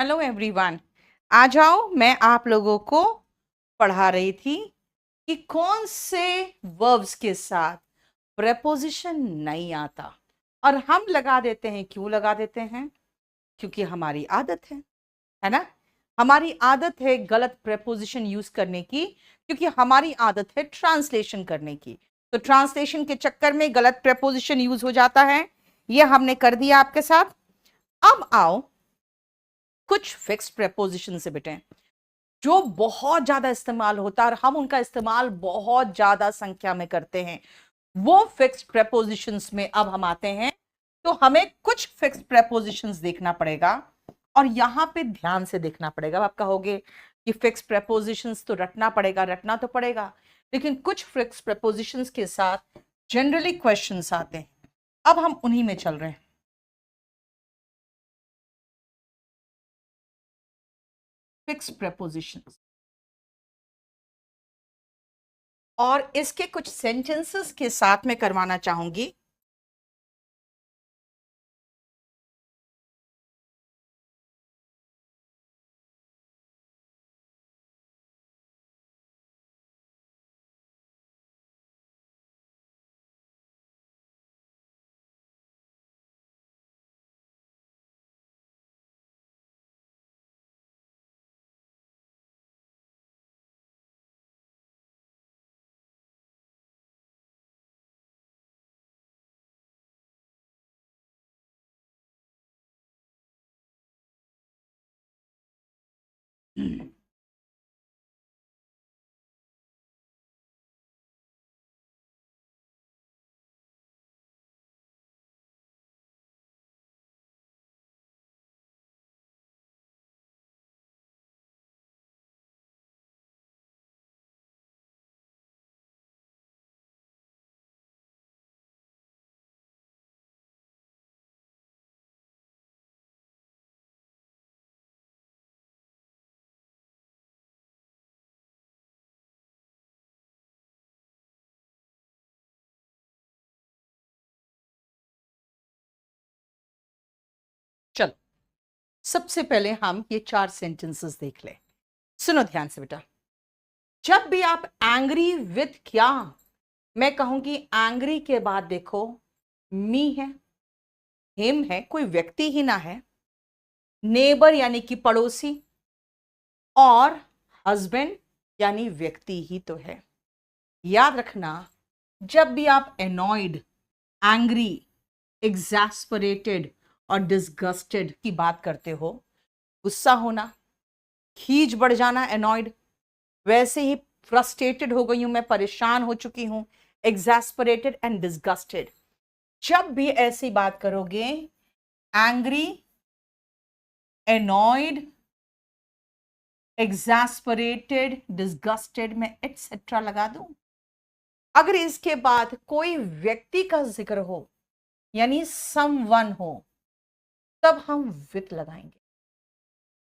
Hello everyone. आ जाओ, मैं आप लोगों को पढ़ा रही थी कि कौन से वर्ब्स के साथ प्रेपोजिशन नहीं आता और हम लगा देते हैं। क्यों लगा देते हैं? क्योंकि हमारी आदत है ना। हमारी आदत है गलत प्रेपोजिशन यूज करने की, क्योंकि हमारी आदत है ट्रांसलेशन करने की। तो ट्रांसलेशन के चक्कर में गलत प्रेपोजिशन यूज हो जाता है। ये हमने कर दिया आपके साथ। अब आओ कुछ फिक्स प्रेपोजिशन से बेटे, जो बहुत ज्यादा इस्तेमाल होता है और हम उनका इस्तेमाल बहुत ज्यादा संख्या में करते हैं। वो फिक्स्ड प्रेपोजिशंस में अब हम आते हैं। तो हमें कुछ फिक्स्ड प्रेपोजिशंस देखना पड़ेगा और यहां पे ध्यान से देखना पड़ेगा। अब आप कहोगे कि फिक्स्ड प्रेपोजिशंस तो रटना पड़ेगा, रटना तो पड़ेगा, लेकिन कुछ फिक्स्ड प्रेपोजिशंस के साथ जनरली क्वेश्चंस आते हैं। अब हम उन्हीं में चल रहे हैं। फिक्स्ड प्रेपोजिशंस और इसके कुछ सेंटेंसेस के साथ में करवाना चाहूंगी। चलो, सबसे पहले हम ये चार सेंटेंसेस देख लें। सुनो ध्यान से बेटा। जब भी आप एंग्री विथ क्या, मैं कहूंगी एंग्री के बाद देखो मी है, हिम है, कोई व्यक्ति ही ना है, नेबर यानी कि पड़ोसी, और हस्बैंड यानी व्यक्ति ही तो है। याद रखना, जब भी आप एनॉयड, एंग्री, एग्जैस्परेटेड और डिसगस्टेड की बात करते हो, गुस्सा होना, खीज बढ़ जाना, एनॉयड, वैसे ही फ्रस्ट्रेटेड हो गई हूं मैं, परेशान हो चुकी हूं, एग्जैस्परेटेड एंड डिसगस्टेड। जब भी ऐसी बात करोगे, एंग्री, एनॉयड, एग्जैस्परेटेड, डिसगस्टेड में एटसेट्रा लगा दूं। अगर इसके बाद कोई व्यक्ति का जिक्र हो यानी समवन हो, तब हम विथ लगाएंगे।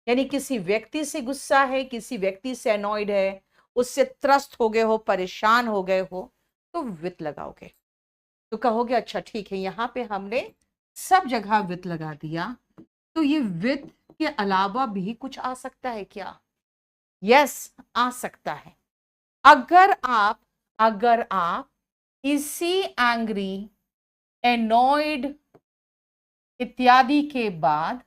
यानी किसी व्यक्ति से गुस्सा है, किसी व्यक्ति से अनॉयड है, उससे त्रस्त हो गए हो, परेशान हो गए हो, तो विथ लगाओगे। तो कहोगे अच्छा ठीक है, यहां पे हमने सब जगह विथ लगा दिया, तो ये विथ के अलावा भी कुछ आ सकता है क्या? यस, आ सकता है। अगर आप इसी एंग्री, एनॉयड इत्यादि के बाद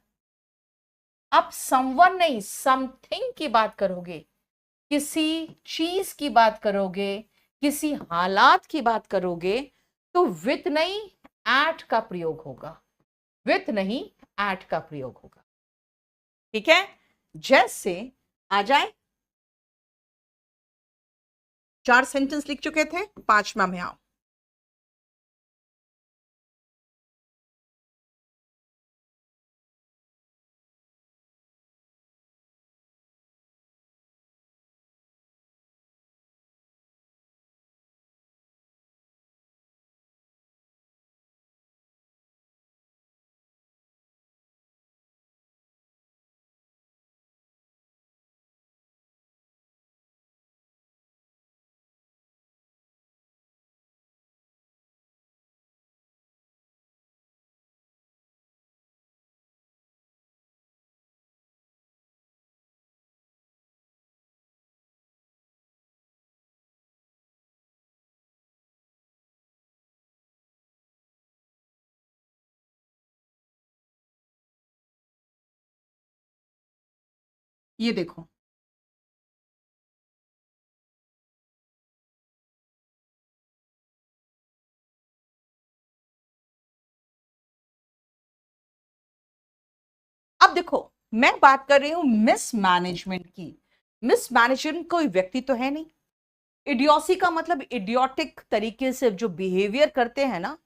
आप समवन नहीं, समथिंग की बात करोगे, किसी चीज की बात करोगे, किसी हालात की बात करोगे, तो विथ नहीं एट का प्रयोग होगा। विथ नहीं एट का प्रयोग होगा। ठीक है? जैसे आ जाए, चार सेंटेंस लिख चुके थे, पांचवा में आओ। ये देखो, अब देखो, मैं बात कर रही हूं मिसमैनेजमेंट की। मिसमैनेजमेंट कोई व्यक्ति तो है नहीं। इडियोसी का मतलब इडियोटिक तरीके से जो बिहेवियर करते हैं ना,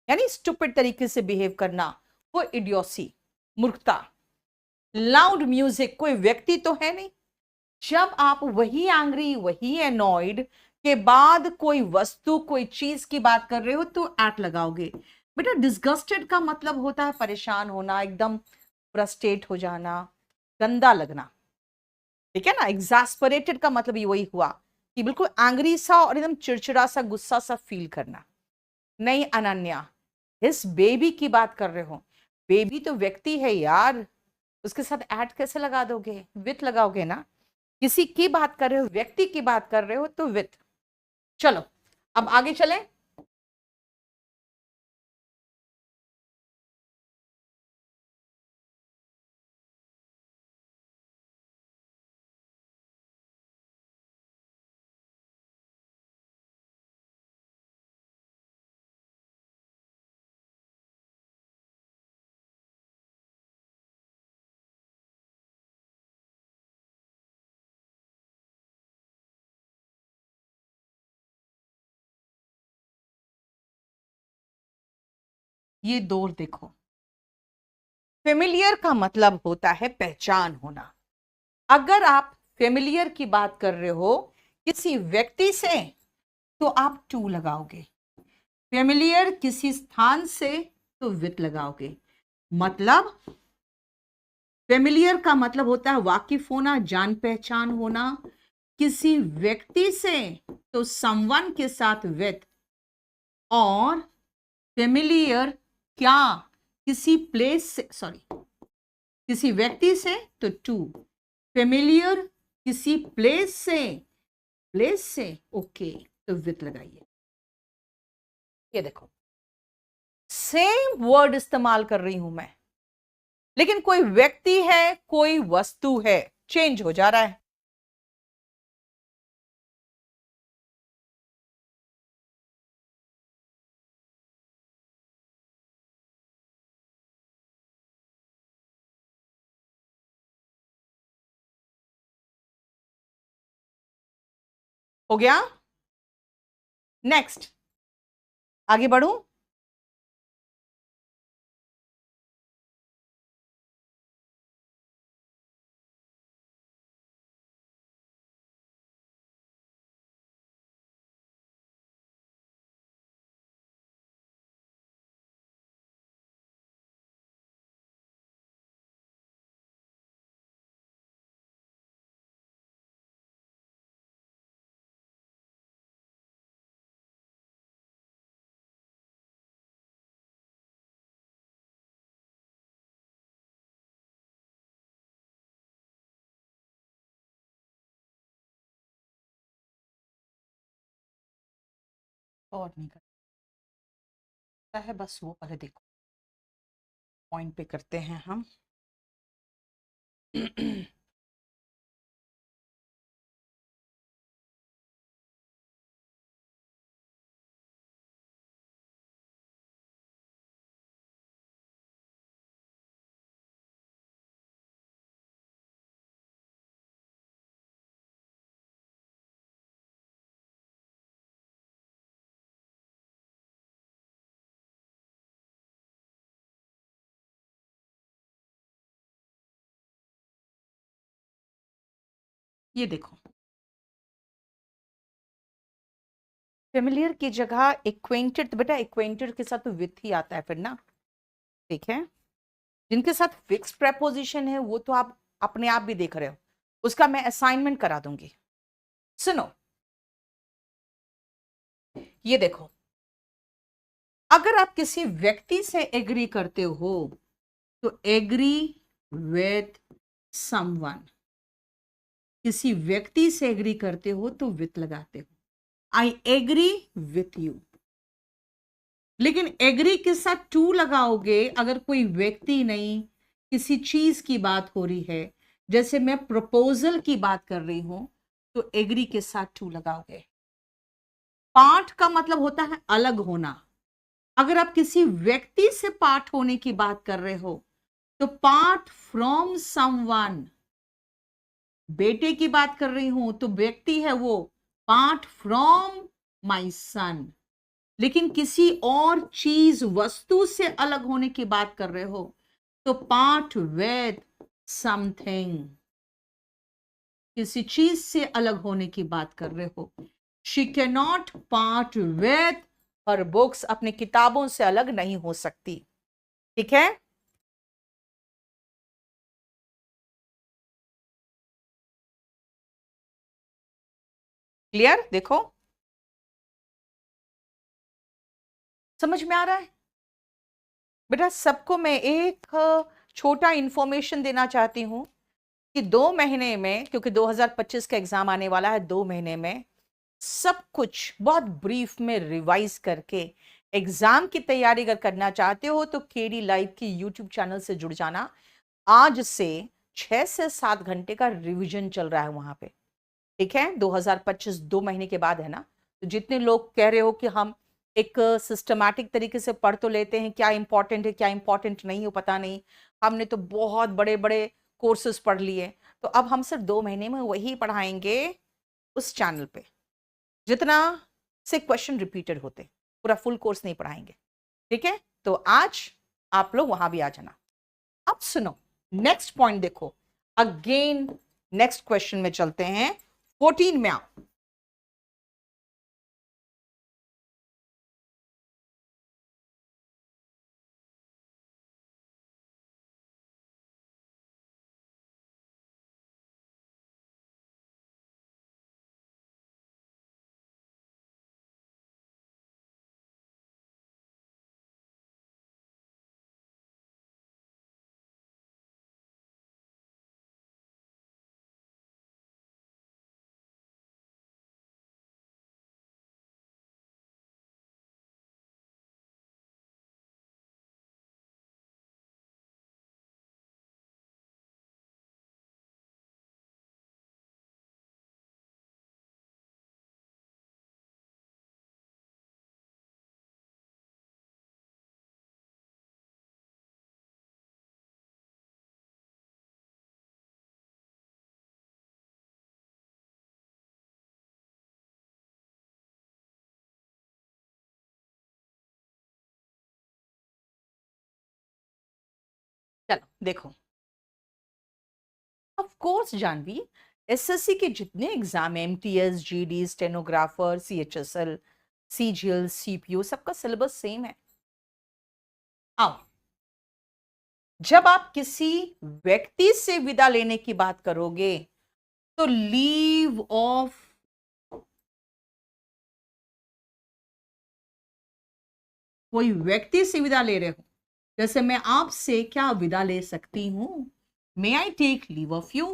यानी स्टूपिड तरीके से बिहेव करना, वो इडियोसी, मूर्खता। लाउड म्यूजिक कोई व्यक्ति तो है नहीं। जब आप वही एंग्री, वही एनॉयड के बाद कोई वस्तु, कोई चीज की बात कर रहे हो तो एट लगाओगे। बेटा, डिस्गस्टेड का मतलब होता है परेशान होना, एकदम फ्रस्ट्रेट हो जाना, गंदा लगना। ठीक है ना। एग्जास्परेटेड का मतलब ये वही हुआ कि बिल्कुल एंग्री सा और एकदम चिड़चिड़ा सा, गुस्सा सा फील करना। नहीं अनन्या, इस बेबी की बात कर रहे हो। बेबी तो व्यक्ति है यार, उसके साथ ऐड कैसे लगा दोगे? विथ लगाओगे ना। किसी की बात कर रहे हो, व्यक्ति की बात कर रहे हो तो विथ। चलो अब आगे चलें। ये दौर देखो, फेमिलियर का मतलब होता है पहचान होना। अगर आप फेमिलियर की बात कर रहे हो किसी व्यक्ति से तो आप टू लगाओगे। फेमिलियर किसी स्थान से तो विथ लगाओगे। मतलब फेमिलियर का मतलब होता है वाकिफ होना, जान पहचान होना। किसी व्यक्ति से तो समवन के साथ विथ। और फेमिलियर क्या किसी प्लेस से, सॉरी, किसी व्यक्ति से तो टू। फेमिलियर किसी प्लेस से, प्लेस से ओके तो विथ लगाइए। ये देखो, सेम वर्ड इस्तेमाल कर रही हूं मैं, लेकिन कोई व्यक्ति है, कोई वस्तु है, चेंज हो जा रहा है। हो गया। नेक्स्ट, आगे बढ़ूं। और नहीं करता है, बस वो पहले देखो, पॉइंट पे करते हैं हम। ये देखो, फेमिलियर की जगह एक्वेंटेड, तो बेटा एक्वेंटेड के साथ तो विथ ही आता है फिर ना। ठीक है। जिनके साथ फिक्स प्रेपोजिशन है वो तो आप अपने आप भी देख रहे हो, उसका मैं असाइनमेंट करा दूंगी। सुनो, ये देखो, अगर आप किसी व्यक्ति से एग्री करते हो तो एग्री विथ समवन। किसी व्यक्ति से एग्री करते हो तो विथ लगाते हो। I agree with you. लेकिन एग्री के साथ टू लगाओगे अगर कोई व्यक्ति नहीं, किसी चीज की बात हो रही है, जैसे मैं प्रपोजल की बात कर रही हूं तो एग्री के साथ टू लगाओगे। पार्ट का मतलब होता है अलग होना। अगर आप किसी व्यक्ति से पार्ट होने की बात कर रहे हो तो पार्ट फ्रॉम समवन। बेटे की बात कर रही हूं तो व्यक्ति है वो, पार्ट फ्रॉम माई सन। लेकिन किसी और चीज वस्तु से अलग होने की बात कर रहे हो तो पार्ट विद समथिंग। किसी चीज से अलग होने की बात कर रहे हो। She can not part with her books, अपनी किताबों से अलग नहीं हो सकती। ठीक है, क्लियर? देखो समझ में आ रहा है बेटा? सबको मैं एक छोटा इंफॉर्मेशन देना चाहती हूं कि 2 महीने में, क्योंकि 2025 का एग्जाम आने वाला है, 2 महीने में सब कुछ बहुत ब्रीफ में रिवाइज करके एग्जाम की तैयारी अगर करना चाहते हो तो केडी लाइव की यूट्यूब चैनल से जुड़ जाना। आज से 6 से 7 घंटे का रिवीजन चल रहा है वहां पे। ठीक है, 2025 2 महीने के बाद है ना। तो जितने लोग कह रहे हो कि हम एक सिस्टमैटिक तरीके से पढ़ तो लेते हैं, क्या इंपॉर्टेंट है क्या इंपॉर्टेंट नहीं हो पता नहीं, हमने तो बहुत बड़े बड़े कोर्सेज पढ़ लिए, तो अब हम सिर्फ 2 महीने में वही पढ़ाएंगे उस चैनल पे जितना से क्वेश्चन रिपीटेड होते, पूरा फुल कोर्स नहीं पढ़ाएंगे। ठीक है, तो आज आप लोग वहां भी आ जाना। अब सुनो नेक्स्ट पॉइंट, देखो अगेन नेक्स्ट क्वेश्चन में चलते हैं। 14 में आओ। चलो देखो, ऑफ कोर्स जानवी, एसएससी के जितने exam, MTS, GD, stenographer, CHSL, CGL, CPU, सबका सिलेबस सेम है। आओ, जब आप किसी व्यक्ति से विदा लेने की बात करोगे तो लीव ऑफ, कोई व्यक्ति से विदा ले रहे हो, जैसे मैं आपसे क्या विदा ले सकती हूं, may I take leave of you.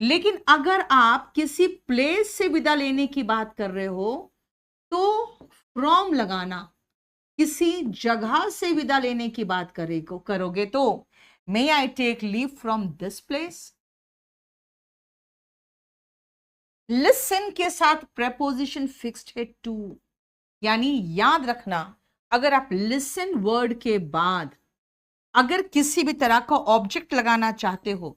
लेकिन अगर आप किसी प्लेस से विदा लेने की बात कर रहे हो तो फ्रॉम लगाना। किसी जगह से विदा लेने की बात करोगे तो may I take leave from this place. Listen के साथ प्रेपोजिशन फिक्स्ड है टू, यानी याद रखना, अगर आप लिसन वर्ड के बाद अगर किसी भी तरह का ऑब्जेक्ट लगाना चाहते हो,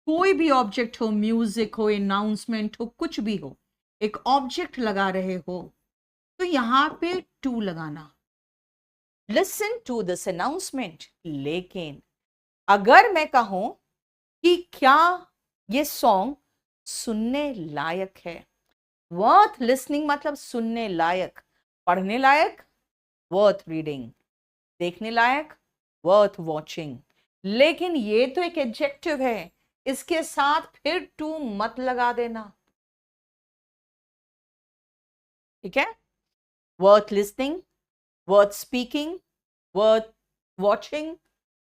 कोई भी ऑब्जेक्ट हो, म्यूजिक हो, अनाउंसमेंट हो, कुछ भी हो, एक ऑब्जेक्ट लगा रहे हो तो यहां पे टू लगाना, लिसन टू दिस अनाउंसमेंट। लेकिन अगर मैं कहूं कि क्या ये सॉन्ग सुनने लायक है, वर्थ लिसनिंग मतलब सुनने लायक, पढ़ने लायक वर्थ रीडिंग, देखने लायक वर्थ वॉचिंग। लेकिन ये तो एक एडजेक्टिव है, इसके साथ फिर टू मत लगा देना। ठीक है, worth listening, worth speaking, worth watching,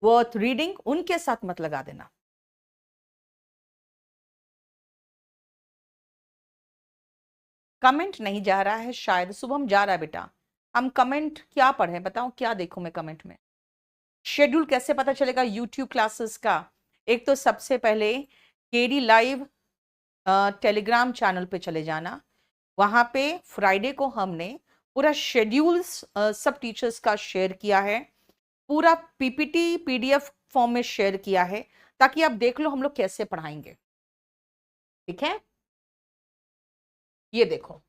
worth reading, उनके साथ मत लगा देना। कमेंट नहीं जा रहा है शायद, शुभम जा रहा है बेटा। हम कमेंट क्या पढ़ें बताओ, क्या देखूं मैं कमेंट में? शेड्यूल कैसे पता चलेगा यूट्यूब क्लासेस का? एक तो सबसे पहले केडी लाइव टेलीग्राम चैनल पे चले जाना। वहां पे फ्राइडे को हमने पूरा शेड्यूल सब टीचर्स का शेयर किया है, पूरा पीपीटी पीडीएफ फॉर्म में शेयर किया है, ताकि आप देख लो हम लोग कैसे पढ़ाएंगे। ठीक है, ये देखो,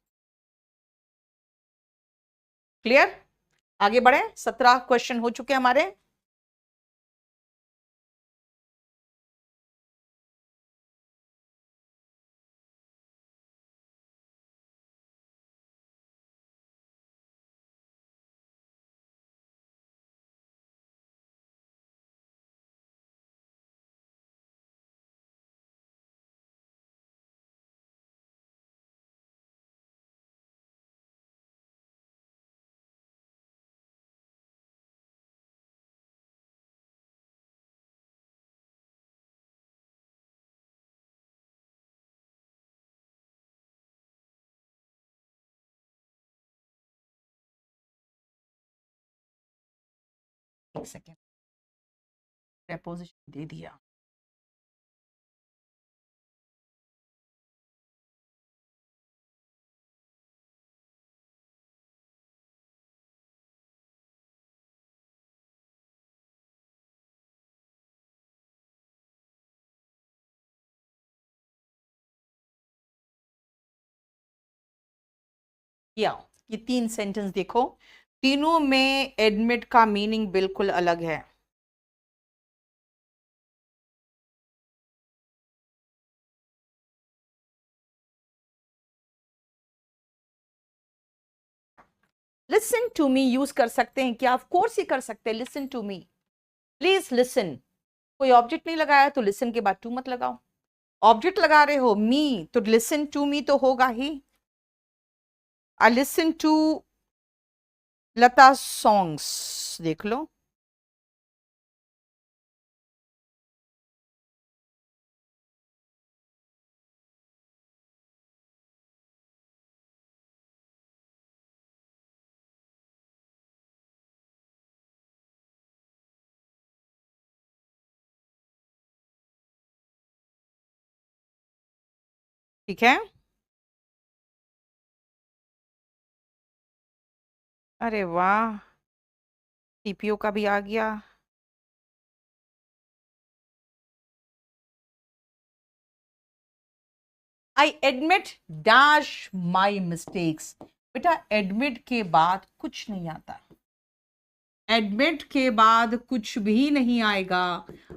क्लियर? आगे बढ़े, 17 क्वेश्चन हो चुके हमारे। एक सेकेंड, प्रेपोजिशन दे दिया। या ये 3 सेंटेंस देखो, तीनों में एडमिट का मीनिंग बिल्कुल अलग है। लिसन टू मी यूज कर सकते हैं क्या? ऑफ कोर्स ही कर सकते हैं। Listen to me, please listen. कोई ऑब्जेक्ट नहीं लगाया तो लिसन के बाद टू मत लगाओ। ऑब्जेक्ट लगा रहे हो मी, तो लिसन टू मी तो होगा ही। I listen to Lata songs, देख लो। ठीक है, अरे वाह, टीपीओ का भी आ गया। I admit dash my mistakes. बेटा एडमिट के बाद कुछ नहीं आता, एडमिट के बाद कुछ भी नहीं आएगा।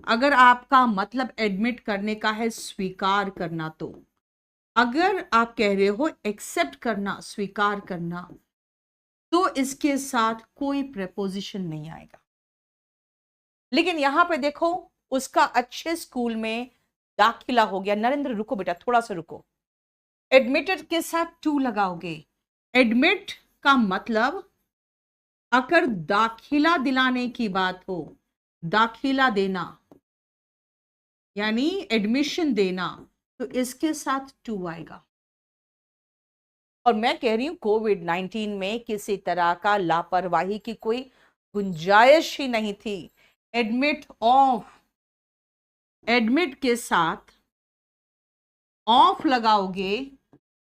अगर आपका मतलब एडमिट करने का है, स्वीकार करना, तो अगर आप कह रहे हो एक्सेप्ट करना, स्वीकार करना, तो इसके साथ कोई प्रेपोजिशन नहीं आएगा। लेकिन यहां पे देखो, उसका अच्छे स्कूल में दाखिला हो गया। नरेंद्र रुको बेटा, थोड़ा सा रुको। एडमिटेड के साथ टू लगाओगे। एडमिट का मतलब अगर दाखिला दिलाने की बात हो, दाखिला देना यानी एडमिशन देना, तो इसके साथ टू आएगा। और मैं कह रही हूं कोविड-19 में किसी तरह का लापरवाही की कोई गुंजाइश ही नहीं थी। एडमिट ऑफ, एडमिट के साथ ऑफ लगाओगे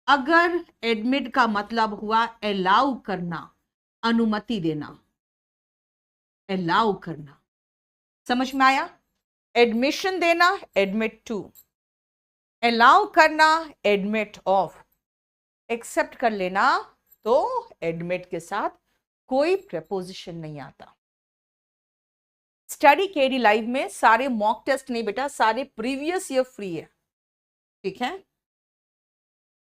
अगर एडमिट का मतलब हुआ अलाउ करना, अनुमति देना, अलाउ करना। समझ में आया? एडमिशन देना एडमिट टू, अलाउ करना एडमिट ऑफ, एक्सेप्ट कर लेना तो एडमिट के साथ कोई प्रपोजिशन नहीं आता। स्टडी केडी लाइव में सारे मॉक टेस्ट नहीं बेटा, सारे प्रीवियस ईयर फ्री है। ठीक है,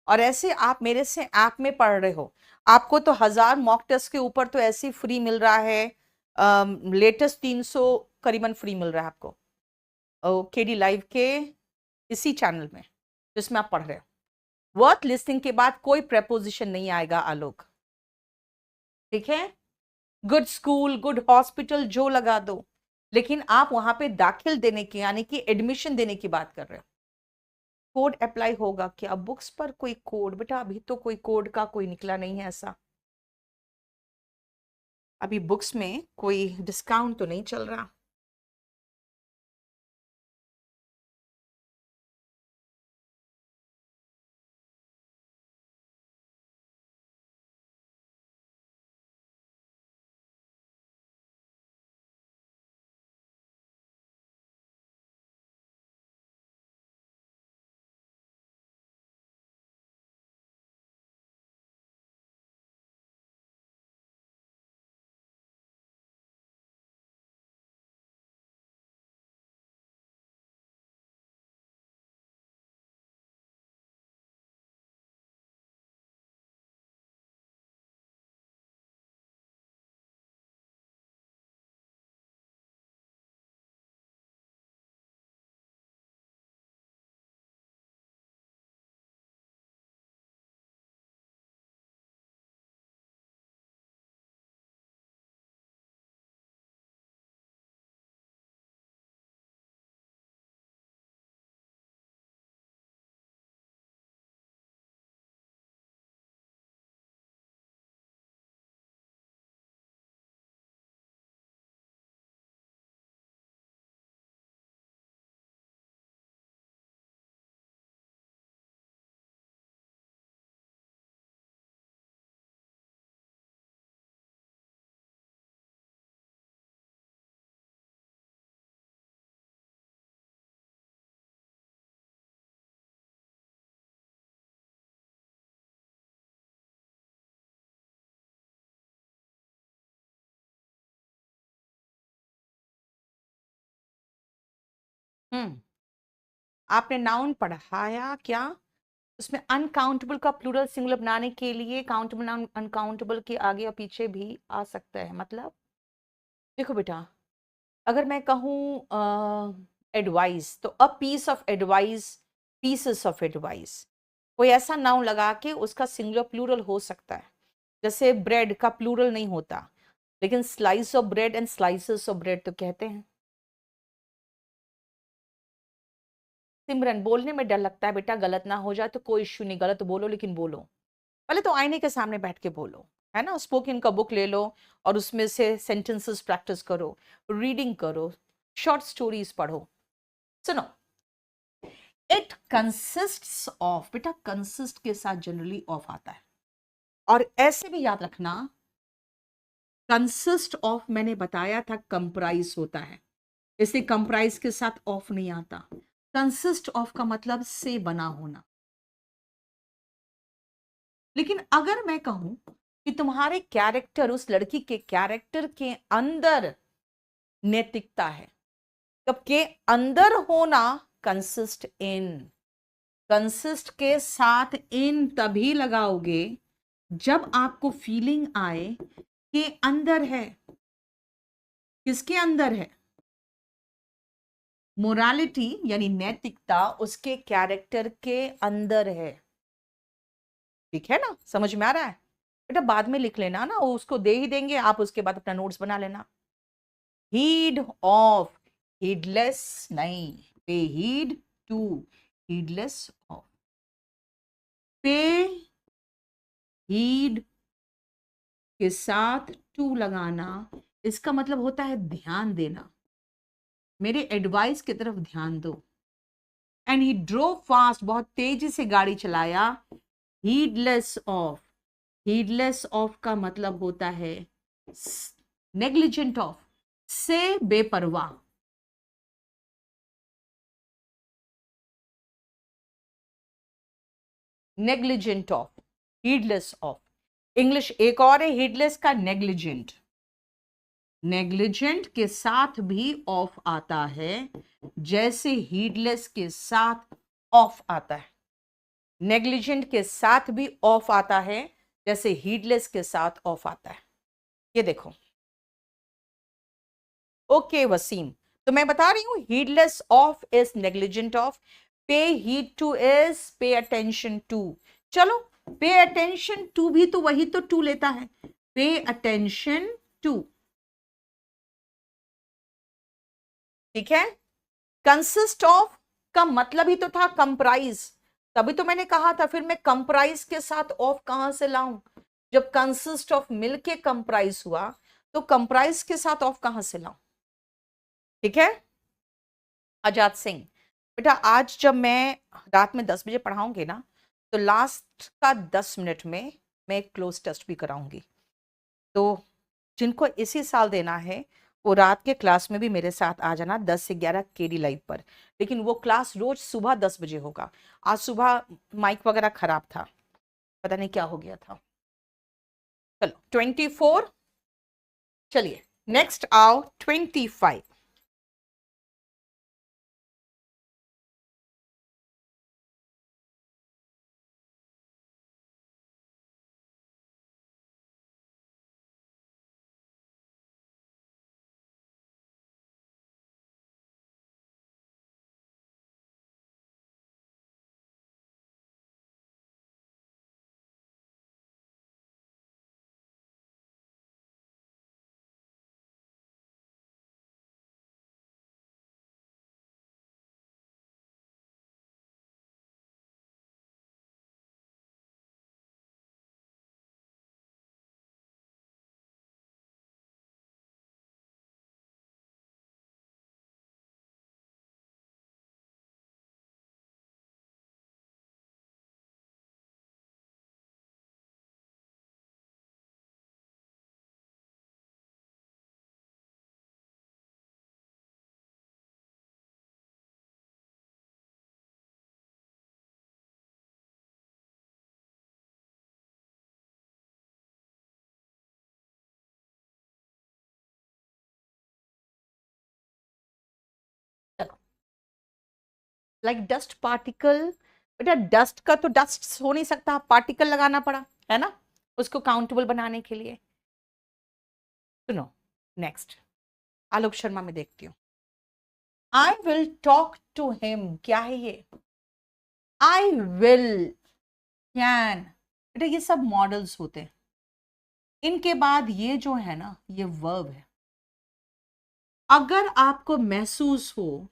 और ऐसे आप मेरे से ऐप में पढ़ रहे हो, आपको तो 1000 मॉक टेस्ट के ऊपर तो ऐसे फ्री मिल रहा है। लेटेस्ट 300 करीबन फ्री मिल रहा है आपको केडी लाइव के इसी चैनल में जिसमें आप पढ़ रहे हो। वर्थ लिस्टिंग के बाद कोई प्रेपोजिशन नहीं आएगा आलोक। ठीक है, गुड स्कूल, गुड हॉस्पिटल जो लगा दो, लेकिन आप वहां पे दाखिल देने की यानी कि एडमिशन देने की बात कर रहे हो। कोड अप्लाई होगा क्या? बुक्स पर कोई कोड? बेटा अभी तो कोई कोड का कोई निकला नहीं है ऐसा। अभी बुक्स में कोई डिस्काउंट तो नहीं चल रहा। हम्म, आपने नाउन पढ़ाया क्या? उसमें अनकाउंटेबल का प्लूरल सिंगुलर बनाने के लिए काउंटेबल नाउन अनकाउंटेबल के आगे और पीछे भी आ सकता है। मतलब देखो बेटा, अगर मैं कहूँ एडवाइस, तो a piece of advice, pieces of advice, कोई ऐसा नाउन लगा के उसका सिंगुलर प्लूरल हो सकता है। जैसे ब्रेड का प्लूरल नहीं होता, लेकिन slice of bread and slices of bread तो कहते हैं। सिमरन, बोलने में डर लगता है बेटा, गलत ना हो जाए तो कोई इश्यू नहीं, गलत बोलो लेकिन बोलो। पहले तो आईने के सामने बैठ के बोलो, है ना, स्पोकन का बुक ले लो और उसमें से सेंटेंसेस प्रैक्टिस करो, रीडिंग करो, शॉर्ट स्टोरीज पढ़ो। सुनो, इट कंसिस्ट्स ऑफ, बेटा कंसिस्ट के साथ जनरली ऑफ आता है। और ऐसे भी याद रखना, कंसिस्ट ऑफ मैंने बताया था कंप्राइज होता है, इसलिए कंप्राइज के साथ ऑफ नहीं आता। कंसिस्ट ऑफ का मतलब से बना होना। लेकिन अगर मैं कहूं कि तुम्हारे कैरेक्टर, उस लड़की के कैरेक्टर के अंदर नैतिकता है, तब के अंदर होना कंसिस्ट इन, कंसिस्ट के साथ इन तभी लगाओगे जब आपको फीलिंग आए कि अंदर है। किसके अंदर है? मोरालिटी यानी नैतिकता उसके कैरेक्टर के अंदर है। ठीक है ना, समझ में आ रहा है? बेटा बाद में लिख लेना ना, वो उसको दे ही देंगे, आप उसके बाद अपना नोट्स बना लेना। हीड ऑफ, हीडलेस नहीं, पे heed to, heedless of. Pay heed के साथ टू लगाना, इसका मतलब होता है ध्यान देना, मेरे एडवाइस की तरफ ध्यान दो। एंड ही ड्रो फास्ट, बहुत तेजी से गाड़ी चलाया, हीडलेस ऑफ। हीडलेस ऑफ का मतलब होता है नेग्लिजेंट ऑफ, से बेपरवाह। Negligent of, heedless of. English एक और है हीडलेस का, नेग्लिजेंट। नेग्लिजेंट के साथ भी ऑफ आता है, जैसे हीडलेस के साथ ऑफ आता है। नेग्लिजेंट के साथ भी ऑफ आता है, जैसे हीडलेस के साथ ऑफ आता है। ये देखो। ओके वसीम, तो मैं बता रही हूं heedless of is negligent of, pay heed to is pay attention to. चलो, पे अटेंशन टू भी तो वही तो टू लेता है, पे अटेंशन टू। ठीक है, कंसिस्ट ऑफ का मतलब ही तो था कंप्राइज, तभी तो मैंने कहा था फिर मैं कंप्राइज के साथ ऑफ कहां से लाऊं? जब कंसिस्ट ऑफ मिलके कंप्राइज हुआ, तो कंप्राइज के साथ ऑफ कहां से लाऊं? ठीक है। आजाद सिंह, बेटा आज जब मैं रात में 10 बजे पढ़ाऊंगी ना, तो लास्ट का 10 मिनट में मैं एक क्लोज टेस्ट भी कराऊंगी। तो जिनको इसी साल देना है वो रात के क्लास में भी मेरे साथ आ जाना, 10 से 11 केडी लाइव पर। लेकिन वो क्लास रोज सुबह 10 बजे होगा। आज सुबह माइक वगैरह खराब था, पता नहीं क्या हो गया था। चलो 24, चलिए नेक्स्ट आओ 25। Like dust particle. बेटा डस्ट का तो डस्ट हो नहीं सकता, पार्टिकल लगाना पड़ा है ना उसको काउंटेबल बनाने के लिए। सुनो नेक्स्ट, आलोक शर्मा में देखती हूँ। I will talk to him, क्या है ये? आई विल, कैन, बेटा ये सब मॉडल्स होते हैं। इनके बाद ये जो है ना ये वर्ब है। अगर आपको महसूस हो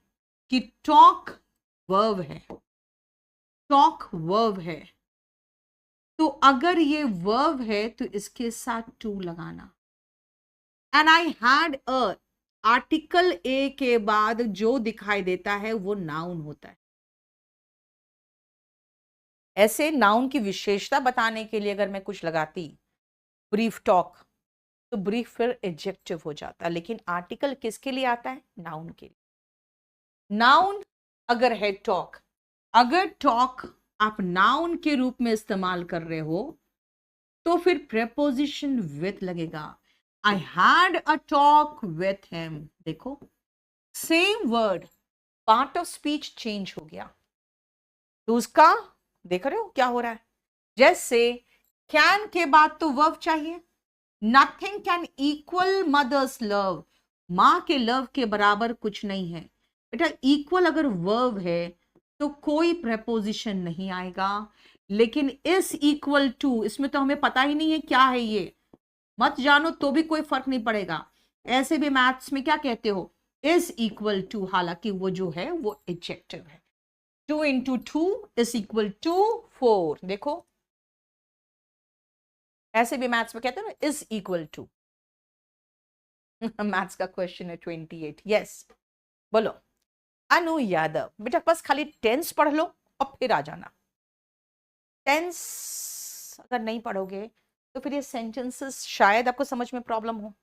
कि टॉक वर्ब है, टॉक वर्ब है, तो अगर ये वर्ब है तो इसके साथ टू लगाना। And I had a, article A के बाद जो दिखाई देता है वो नाउन होता है। ऐसे नाउन की विशेषता बताने के लिए अगर मैं कुछ लगाती, ब्रीफ टॉक, तो ब्रीफ फिर एडजेक्टिव हो जाता, लेकिन आर्टिकल किसके लिए आता है? नाउन के लिए। नाउन अगर है टॉक, अगर टॉक आप नाउन के रूप में इस्तेमाल कर रहे हो तो फिर प्रेपोजिशन विथ लगेगा। I had a talk with him, देखो same word, part of speech change हो गया। तो उसका देख रहे हो क्या हो रहा है? जैसे कैन के बाद तो वर्ब चाहिए। Nothing can equal mother's love, मां के लव के बराबर कुछ नहीं है। बेटा इक्वल अगर वर्ब है तो कोई प्रेपोजिशन नहीं आएगा, लेकिन इज इक्वल टू, इसमें तो हमें पता ही नहीं है क्या है ये, मत जानो तो भी कोई फर्क नहीं पड़ेगा। ऐसे भी मैथ्स में क्या कहते हो? इज इक्वल टू, हालांकि वो जो है वो एडजेक्टिव है। 2 इंटू 2 इज इक्वल टू 4, देखो ऐसे भी मैथ्स में कहते हैं ना इज इक्वल टू। मैथ्स का क्वेश्चन है 28, यस बोलो। अनु यादव, बेटा बस खाली टेंस पढ़ लो और फिर आ जाना। टेंस अगर नहीं पढ़ोगे तो फिर ये सेंटेंसेस शायद आपको समझ में प्रॉब्लम हो,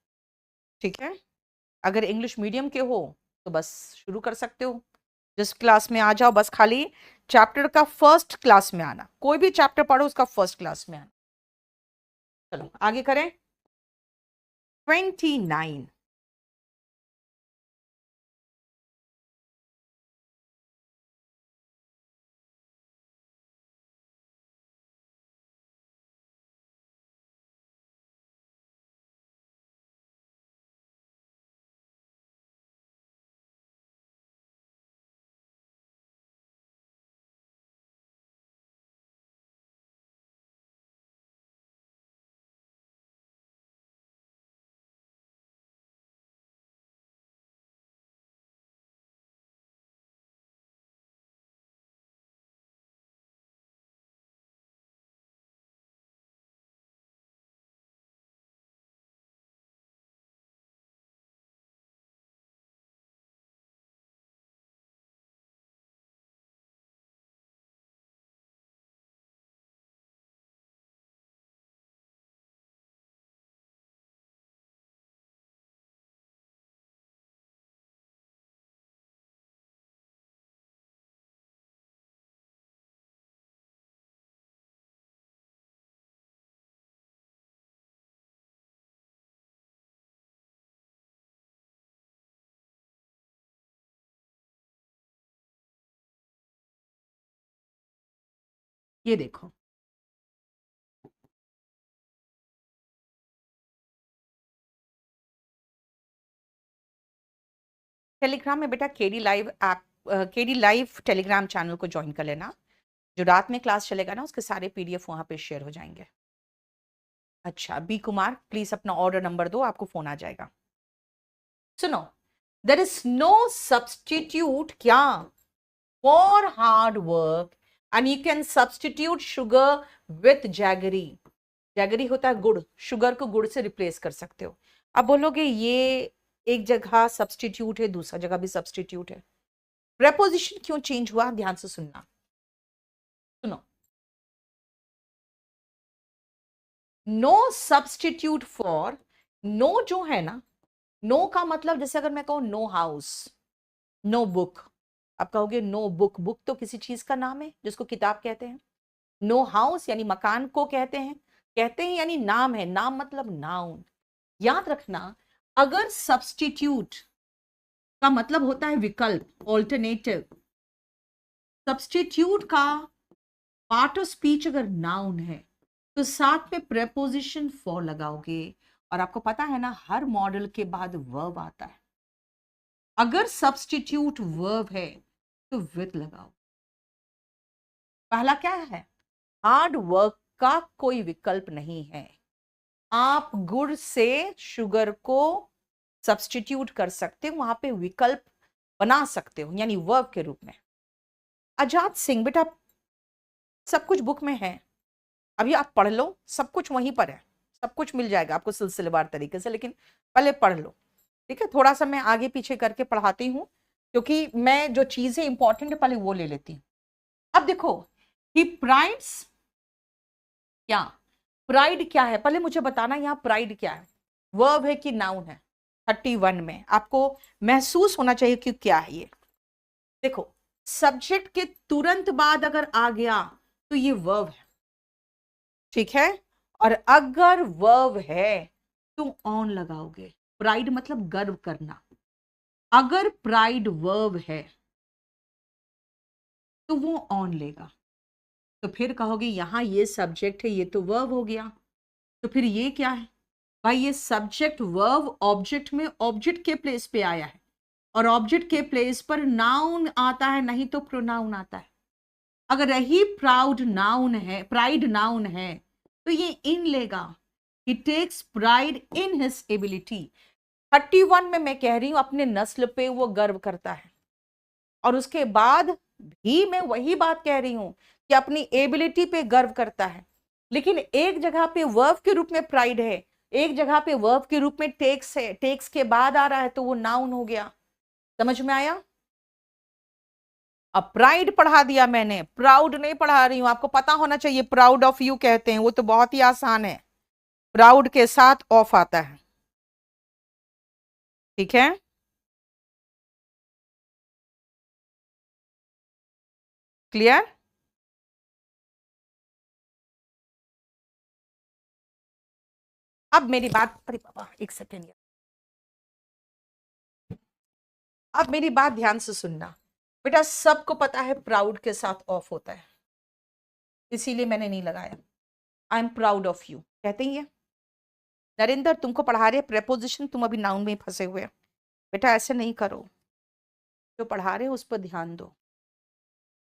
ठीक है? अगर इंग्लिश मीडियम के हो तो बस शुरू कर सकते हो, जिस क्लास में आ जाओ, बस खाली चैप्टर का फर्स्ट क्लास में आना, कोई भी चैप्टर पढ़ो उसका फर्स्ट क्लास में आना। चलो आगे करें। 29, ये देखो टेलीग्राम में बेटा KD live app, KD live Telegram channel को ज्वाइन कर लेना। जो रात में क्लास चलेगा ना उसके सारे पीडीएफ वहां पे शेयर हो जाएंगे। अच्छा बी कुमार प्लीज अपना ऑर्डर नंबर दो, आपको फोन आ जाएगा। सुनो, देयर इज नो सब्सटीट्यूट क्या for hard work, and you can substitute sugar with jaggery. Jaggery होता है गुड़, शुगर को गुड़ से रिप्लेस कर सकते हो। अब बोलोगे ये एक जगह सब्सटीट्यूट है दूसरा जगह भी सब्सटीट्यूट है, प्रेपोजिशन क्यों चेंज हुआ? ध्यान से सुनना। सुनो, नो सब्सटीट्यूट फॉर, नो जो है ना, नो का मतलब जैसे अगर मैं कहूं नो हाउस, नो बुक, आप कहोगे नो बुक, बुक तो किसी चीज का नाम है जिसको किताब कहते हैं। नो हाउस यानी मकान को कहते हैं, कहते हैं यानी नाम है, नाम मतलब नाउन। याद रखना, अगर सब्सटीट्यूट का मतलब होता है विकल्प, ऑल्टरनेटिव, सब्स्टिट्यूट का पार्ट ऑफ स्पीच अगर नाउन है तो साथ में प्रेपोजिशन फॉर लगाओगे। और आपको पता है ना, हर मॉडल के बाद वर्ब आता है। अगर सब्स्टिट्यूट वर्ब है तो विद लगाओ। पहला क्या है? हार्ड वर्क का कोई विकल्प नहीं है। आप गुड़ से शुगर को सब्स्टिट्यूट कर सकते हो, वहां पे विकल्प बना सकते हो, यानी वर्ब के रूप में। आजाद सिंह, बेटा सब कुछ बुक में है, अभी आप पढ़ लो, सब कुछ वहीं पर है, सब कुछ मिल जाएगा आपको सिलसिलेवार तरीके से, लेकिन पहले पढ़ लो, ठीक है? थोड़ा सा मैं आगे पीछे करके पढ़ाती हूँ, क्योंकि मैं जो चीजें इंपॉर्टेंट है पहले वो ले लेती हूँ। अब देखो, ही प्राइड्स, क्या प्राइड क्या है पहले मुझे बताना। यहाँ प्राइड क्या है, वर्ब है कि नाउन है? 31 में आपको महसूस होना चाहिए कि क्या है ये। देखो, सब्जेक्ट के तुरंत बाद अगर आ गया तो ये वर्ब है, ठीक है? और अगर वर्ब है तो ऑन लगाओगे। प्राइड मतलब गर्व करना। अगर प्राइड वर्ब है तो वो ऑन लेगा। तो फिर कहोगे यहां ये सब्जेक्ट है, ये तो वर्ब हो गया, तो फिर ये क्या है? भाई ये सब्जेक्ट वर्ब ऑब्जेक्ट में ऑब्जेक्ट के प्लेस पे आया है, और ऑब्जेक्ट के प्लेस पर नाउन आता है, नहीं तो प्रोनाउन आता है। अगर यही प्राइड नाउन है तो ये इन लेगा। He takes pride in his ability. 31 में मैं कह रही हूं अपने नस्ल पे वो गर्व करता है, और उसके बाद भी मैं वही बात कह रही हूं कि अपनी एबिलिटी पे गर्व करता है। लेकिन एक जगह पे वर्ब के रूप में प्राइड है, एक जगह पे वर्ब के रूप में टेक्स है, टेक्स के बाद आ रहा है तो वो नाउन हो गया। समझ में आया? अब प्राइड पढ़ा दिया मैंने, प्राउड नहीं पढ़ा रही हूं। आपको पता होना चाहिए प्राउड ऑफ यू कहते हैं, वो तो बहुत ही आसान है, प्राउड के साथ ऑफ आता है, ठीक है? क्लियर? अब मेरी बात, अरे बाबा एक सेकेंड, अब मेरी बात ध्यान से सुनना। बेटा सबको पता है प्राउड के साथ ऑफ होता है, इसीलिए मैंने नहीं लगाया। I am proud of you कहते ही है। नरेंद्र तुमको पढ़ा रहे प्रेपोजिशन, तुम अभी नाउन में ही फंसे हुए। बेटा ऐसे नहीं करो, जो पढ़ा रहे हो उस पर ध्यान दो।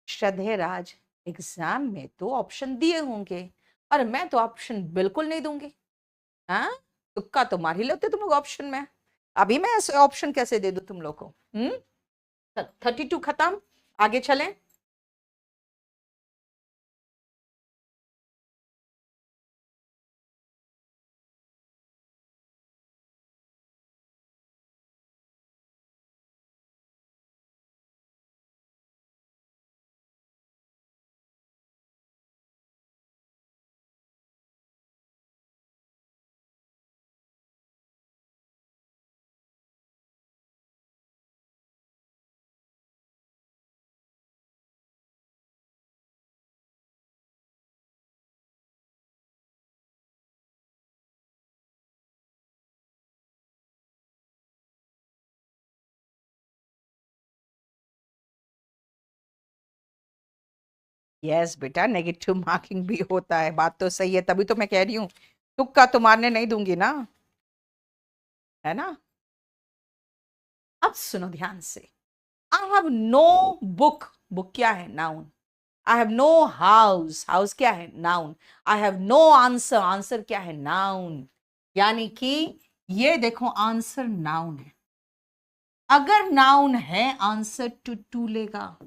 श्रद्धेय राज, एग्जाम में तो ऑप्शन दिए होंगे, और मैं तो ऑप्शन बिल्कुल नहीं दूंगी। हाँ, तुक्का तो मार ही लेते तुम लोग ऑप्शन में, अभी मैं ऐसे ऑप्शन कैसे दे दूं तुम लोग को? 32 खत्म, आगे चलें। यस बेटा, नेगेटिव मार्किंग भी होता है, बात तो सही है, तभी तो मैं कह रही हूँ तुक्का तो मारने नहीं दूंगी ना, है ना? अब सुनो ध्यान से। I have no book, book क्या है? Noun. I have no house, house क्या है? Noun. I have no answer, answer क्या है? नाउन। यानी कि ये देखो आंसर नाउन है। अगर नाउन है आंसर टू लेगा।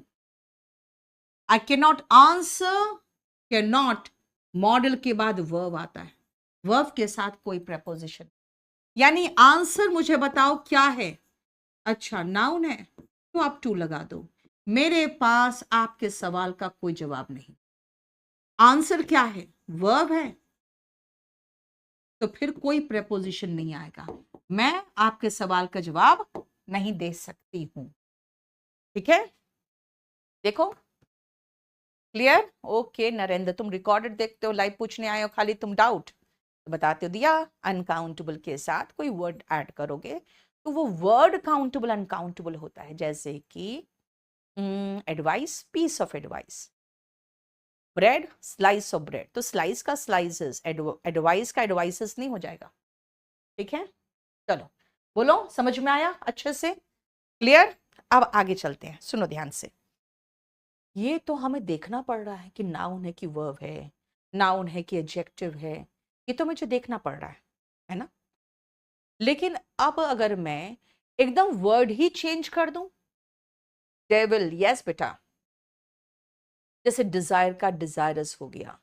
I can not answer, can not, model के बाद वर्ब आता है, वर्ब के साथ कोई प्रपोजिशन, यानी आंसर मुझे बताओ क्या है? अच्छा नाउन है तो आप टू लगा दो। मेरे पास आपके सवाल का कोई जवाब नहीं। आंसर क्या है? वर्ब है, तो फिर कोई प्रपोजिशन नहीं आएगा, मैं आपके सवाल का जवाब नहीं दे सकती हूं, ठीक है? देखो क्लियर? ओके नरेंद्र, तुम रिकॉर्डेड देखते हो, लाइव पूछने आए हो, खाली तुम डाउट तो बताते हो दिया। अनकाउंटेबल के साथ कोई वर्ड ऐड करोगे तो वो वर्ड काउंटेबल अनकाउंटेबल होता है, जैसे कि advice, piece of advice. Bread, slice of bread, तो स्लाइस का स्लाइसेस, एडवाइस का एडवाइसेस नहीं हो जाएगा। ठीक है, चलो बोलो, समझ में आया अच्छे से, क्लियर? अब आगे चलते हैं, सुनो ध्यान से। ये तो हमें देखना पड़ रहा है कि नाउन है कि वर्ब है, नाउन है कि एडजेक्टिव है, ये तो मुझे देखना पड़ रहा है ना? लेकिन अब अगर मैं एकदम वर्ड ही चेंज कर दूं, डेविल, यस बेटा, जैसे डिजायर का डिजायरस हो गया,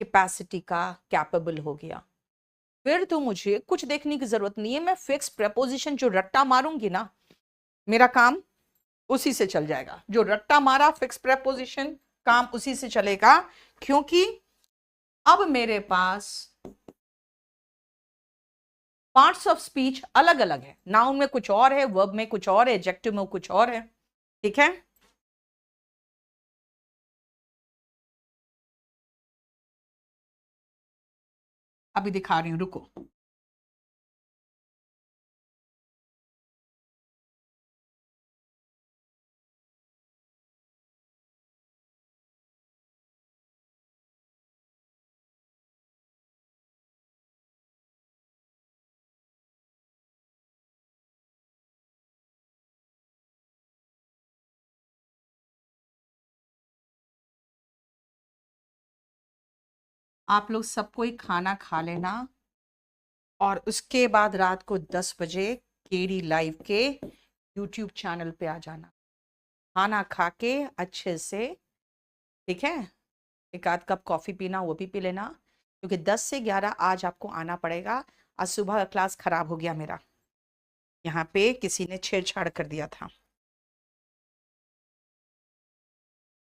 कैपेसिटी का कैपेबल हो गया, फिर तो मुझे कुछ देखने की जरूरत नहीं है। मैं फिक्स प्रेपोजिशन जो रट्टा मारूंगी ना, मेरा काम उसी से चल जाएगा। जो रट्टा मारा फिक्स प्रेपोजिशन, काम उसी से चलेगा, क्योंकि अब मेरे पास पार्ट्स ऑफ स्पीच अलग अलग है। नाउन में कुछ और है, वर्ब में कुछ और है, एडजेक्टिव में कुछ और है। ठीक है, अभी दिखा रही हूं, रुको। आप लोग सबको ही खाना खा लेना, और उसके बाद रात को 10 बजे केडी लाइव के यूट्यूब चैनल पे आ जाना, खाना खा के अच्छे से। ठीक है, एक आध कप कॉफी पीना, वो भी पी लेना, क्योंकि 10 से 11 आज आपको आना पड़ेगा। आज सुबह का क्लास खराब हो गया मेरा, यहाँ पे किसी ने छेड़छाड़ कर दिया था।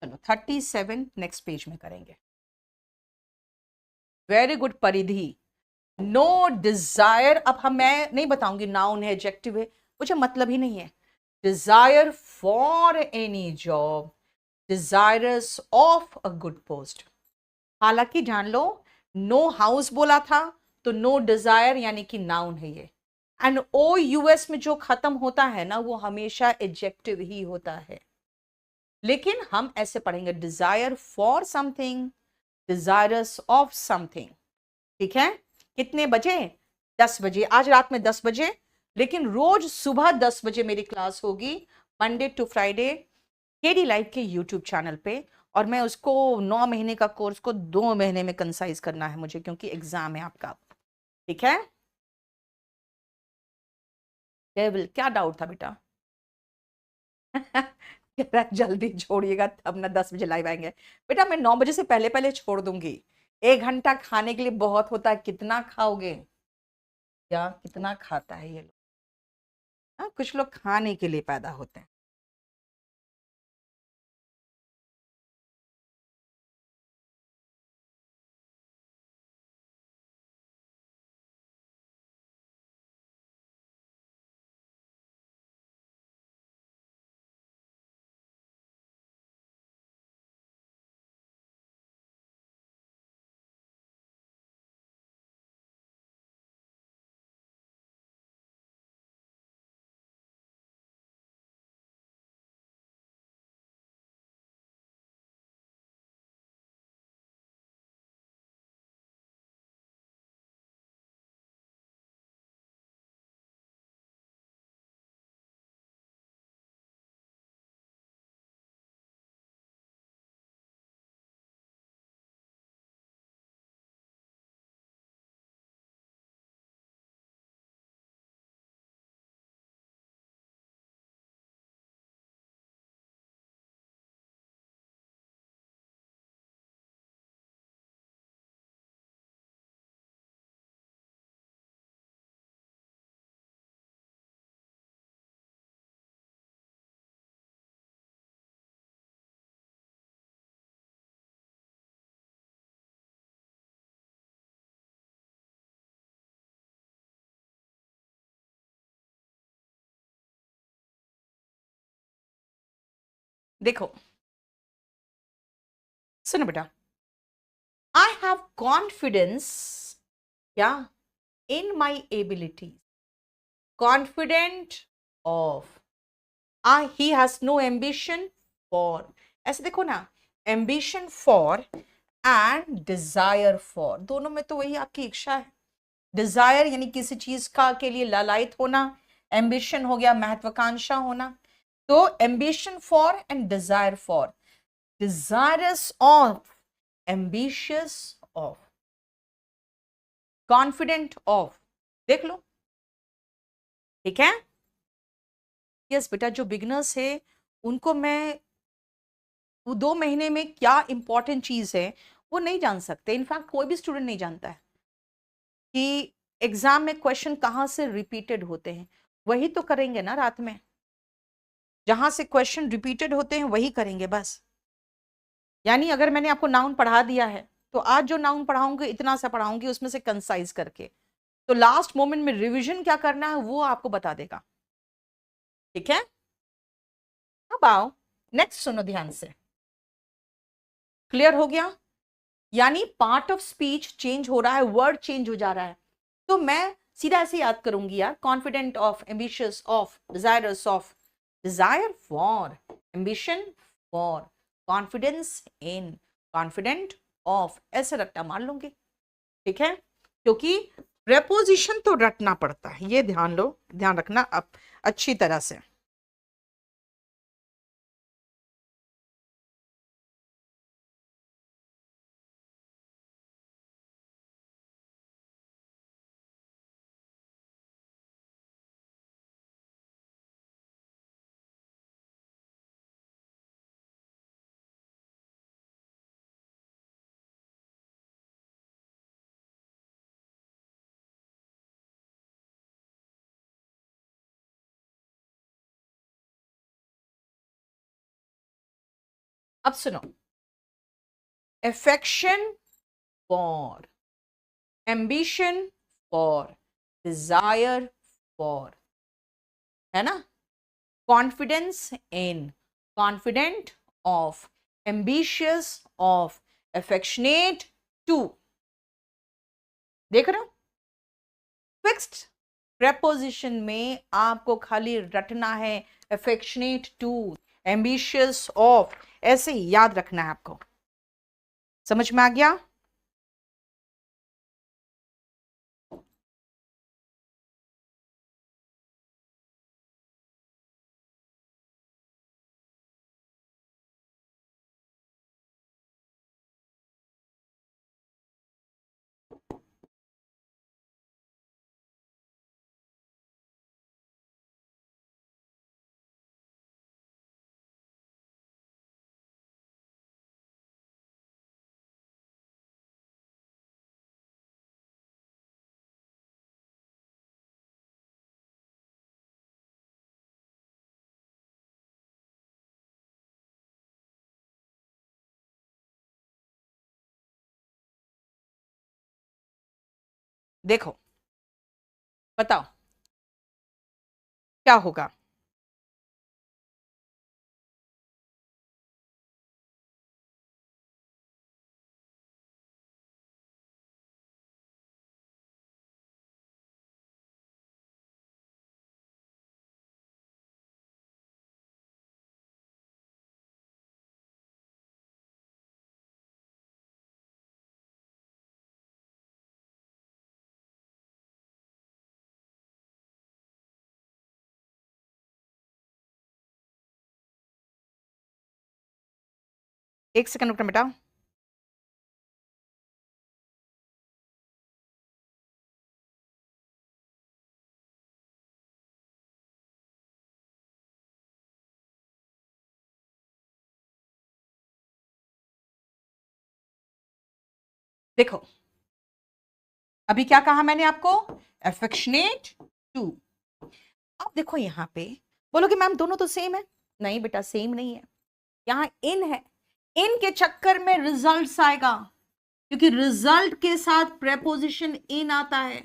चलो 37 नेक्स्ट पेज में करेंगे। वेरी गुड परिधि। नो डिजायर, अब हम, मैं नहीं बताऊंगी नाउन है एडजेक्टिव है, मुझे मतलब ही नहीं है। Desire for any job, desirous of a good post. हालांकि जान लो, नो हाउस बोला था, तो नो डिजायर यानी कि नाउन है ये। एंड ओ यूएस में जो खत्म होता है ना, वो हमेशा एडजेक्टिव ही होता है। लेकिन हम ऐसे पढ़ेंगे, desire for something, desirous of something. ठीक है, कितने बजे? 10 बजे, आज रात में 10 बजे। लेकिन रोज सुबह 10 बजे मेरी क्लास होगी, Monday to Friday, KD live के यूट्यूब चैनल पे। और मैं उसको 9 महीने का कोर्स को 2 महीने में कंसाइज करना है मुझे, क्योंकि एग्जाम है आपका। ठीक है, डेविल क्या डाउट था बेटा? कह रहा है, जल्दी छोड़िएगा तब ना 10 बजे लाइव आएंगे। बेटा मैं 9 बजे से पहले पहले छोड़ दूंगी। 1 घंटा खाने के लिए बहुत होता है, कितना खाओगे? क्या कितना खाता है ये लोग? हाँ, कुछ लोग खाने के लिए पैदा होते हैं। देखो सुनो बेटा, आई हैव कॉन्फिडेंस, क्या, in my ability, confident of, he has no ambition for, ऐसे देखो ना, ambition for and desire for, दोनों में तो वही आपकी इच्छा है। डिजायर यानी किसी चीज का के लिए लालायित होना, एम्बिशन हो गया महत्वाकांक्षा होना। तो ambition for and desire for, desirous of, ambitious of, confident of, देख लो, ठीक है। यस बेटा, जो बिगनर्स है उनको मैं वो 2 महीने में क्या इंपॉर्टेंट चीज है वो नहीं जान सकते। इनफैक्ट कोई भी स्टूडेंट नहीं जानता है कि एग्जाम में क्वेश्चन कहाँ से रिपीटेड होते हैं। वही तो करेंगे ना रात में, जहां से क्वेश्चन रिपीटेड होते हैं वही करेंगे बस। यानी अगर मैंने आपको नाउन पढ़ा दिया है तो आज जो नाउन पढ़ाऊंगी इतना सा पढ़ाऊंगी उसमें से कंसाइज करके, तो लास्ट मोमेंट में रिवीजन क्या करना है वो आपको बता देगा, ठीक है। अब आओ नेक्स्ट, सुनो ध्यान से, क्लियर हो गया। यानी पार्ट ऑफ स्पीच चेंज हो रहा है, वर्ड चेंज हो जा रहा है। तो मैं सीधा ऐसे याद करूंगी यार, confident of, ambitious of, desirous of, desire for, ambition for, confidence in, confident of, ऐसे रट्टा मार लूंगी, ठीक है। क्योंकि प्रेपोजिशन तो रटना पड़ता है, ये ध्यान लो, ध्यान रखना अब अच्छी तरह से। अब सुनो, affection for, ambition for, desire for, है ना, confidence in, confident of, ambitious of, affectionate to, देख रहे हो। फिक्स्ड प्रेपोजिशन में आपको खाली रटना है, affectionate to, ambitious of, ऐसे ही याद रखना है आपको, समझ में आ गया। देखो बताओ क्या होगा। एक सेकंड रुकना बेटा। देखो अभी क्या कहा मैंने आपको, एफेक्शनेट टू। अब देखो यहाँ पे बोलोगे मैम दोनों तो सेम है, नहीं बेटा सेम नहीं है, यहाँ इन है, इन के चक्कर में रिजल्ट्स आएगा, क्योंकि रिजल्ट के साथ प्रेपोजिशन इन आता है।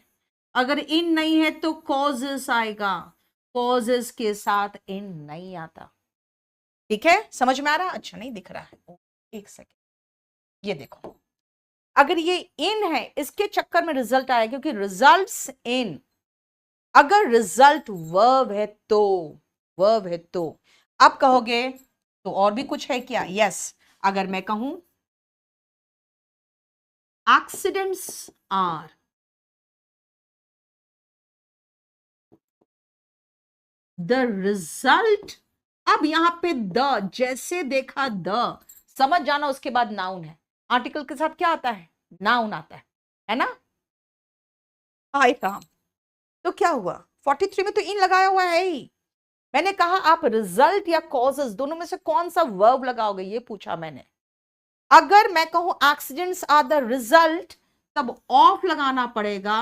अगर इन नहीं है तो कॉजेस आएगा, कॉजेस के साथ इन नहीं आता, ठीक है, समझ में आ रहा। अच्छा नहीं दिख रहा है, एक सेकेंड, ये देखो, अगर ये इन है इसके चक्कर में रिजल्ट आया, क्योंकि रिजल्ट्स इन, अगर रिजल्ट वर्ब है तो, वर्ब है तो आप कहोगे तो और भी कुछ है क्या? यस, अगर मैं कहूं एक्सीडेंट्स आर द रिजल्ट, अब यहां पे द, जैसे देखा द, समझ जाना, उसके बाद नाउन है। आर्टिकल के साथ क्या आता है? नाउन आता है ना? हाय राम, तो क्या हुआ? 43 में तो इन लगाया हुआ है ही। मैंने कहा आप रिजल्ट या कॉजेस दोनों में से कौन सा वर्ब लगाओगे, ये पूछा मैंने। अगर मैं कहूं एक्सीडेंट्स आर द रिजल्ट, तब ऑफ लगाना पड़ेगा।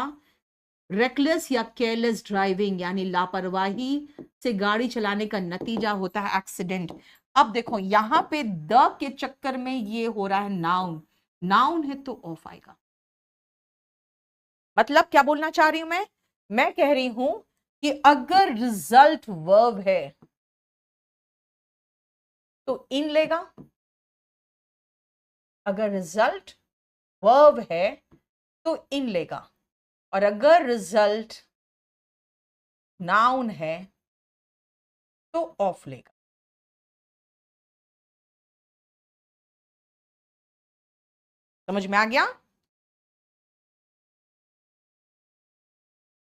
रेकलेस या केयरलेस ड्राइविंग यानी लापरवाही से गाड़ी चलाने का नतीजा होता है एक्सीडेंट। अब देखो यहां पे द के चक्कर में ये हो रहा है नाउन, नाउन है तो ऑफ आएगा। मतलब क्या बोलना चाह रही हूं मैं कह रही हूं कि अगर रिजल्ट वर्ब है तो इन लेगा, अगर रिजल्ट वर्ब है तो इन लेगा, और अगर रिजल्ट नाउन है तो ऑफ लेगा। समझ में आ गया?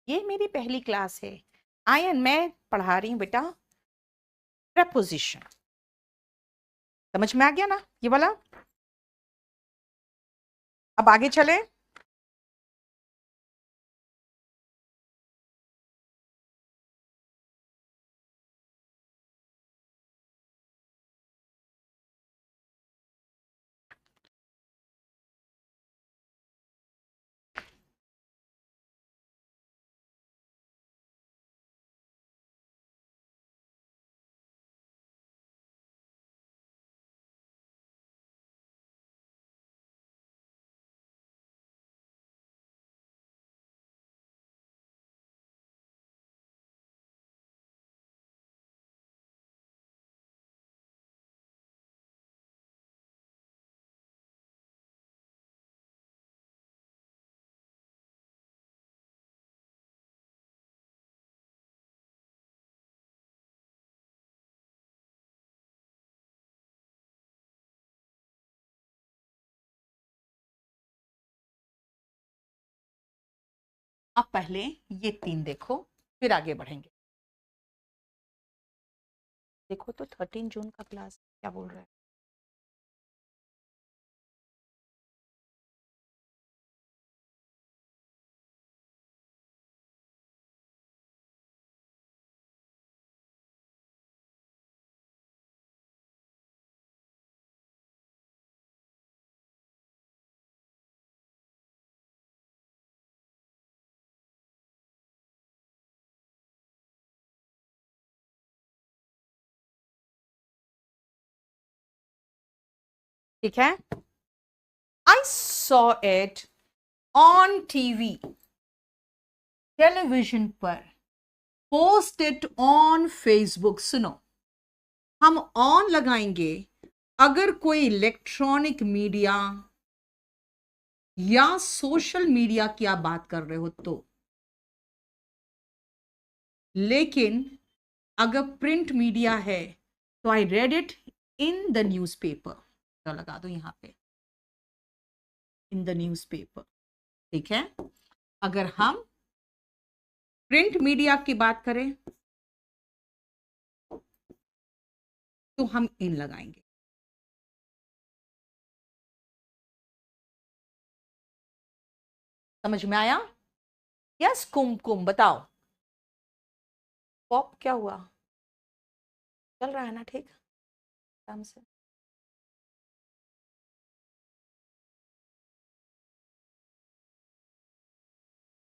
ये मेरी पहली क्लास है, आयन मैं पढ़ा रही हूं बेटा प्रपोजिशन। समझ में आ गया ना ये वाला? अब आगे चले। अब पहले ये तीन देखो, फिर आगे बढ़ेंगे। देखो तो 13 जून का क्लास क्या बोल रहा है। ठीक है, I saw it on TV, television पर, पोस्ट इट ऑन फेसबुक। सुनो, हम ऑन लगाएंगे अगर कोई इलेक्ट्रॉनिक मीडिया या सोशल मीडिया की आप बात कर रहे हो तो, लेकिन अगर प्रिंट मीडिया है तो I read it in the newspaper, तो लगा दो यहां पे इन द न्यूज़पेपर। ठीक है, अगर हम प्रिंट मीडिया की बात करें तो हम इन लगाएंगे। समझ में आया? यस, कुमकुम बताओ, पॉप क्या हुआ? चल रहा है ना ठीक आराम से?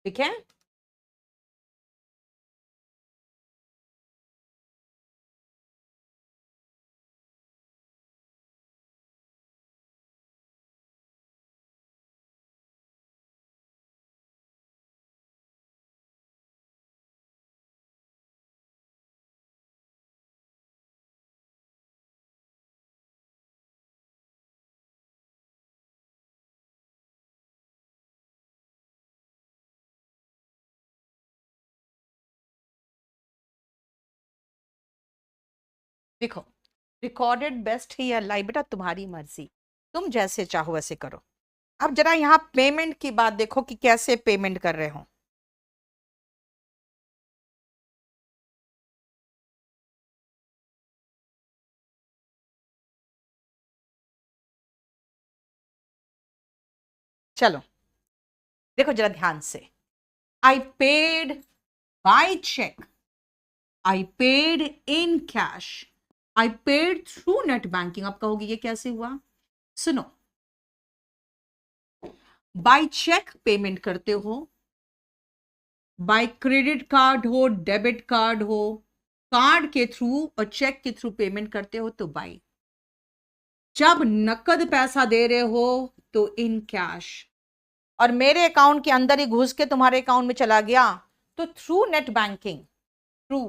ठीक है, देखो रिकॉर्डेड बेस्ट है या लाइव, बेटा तुम्हारी मर्जी, तुम जैसे चाहो वैसे करो। अब जरा यहाँ पेमेंट की बात देखो कि कैसे पेमेंट कर रहे हो। चलो देखो जरा ध्यान से। I paid by cheque, I paid in cash, I paid through net banking. आप कहोगे ये कैसे हुआ? सुनो, बाय चेक पेमेंट करते हो, बाय क्रेडिट कार्ड हो, डेबिट कार्ड हो, कार्ड के थ्रू और चेक के थ्रू पेमेंट करते हो तो बाय। जब नकद पैसा दे रहे हो तो इन कैश, और मेरे अकाउंट के अंदर ही घुस के तुम्हारे अकाउंट में चला गया तो through net banking, through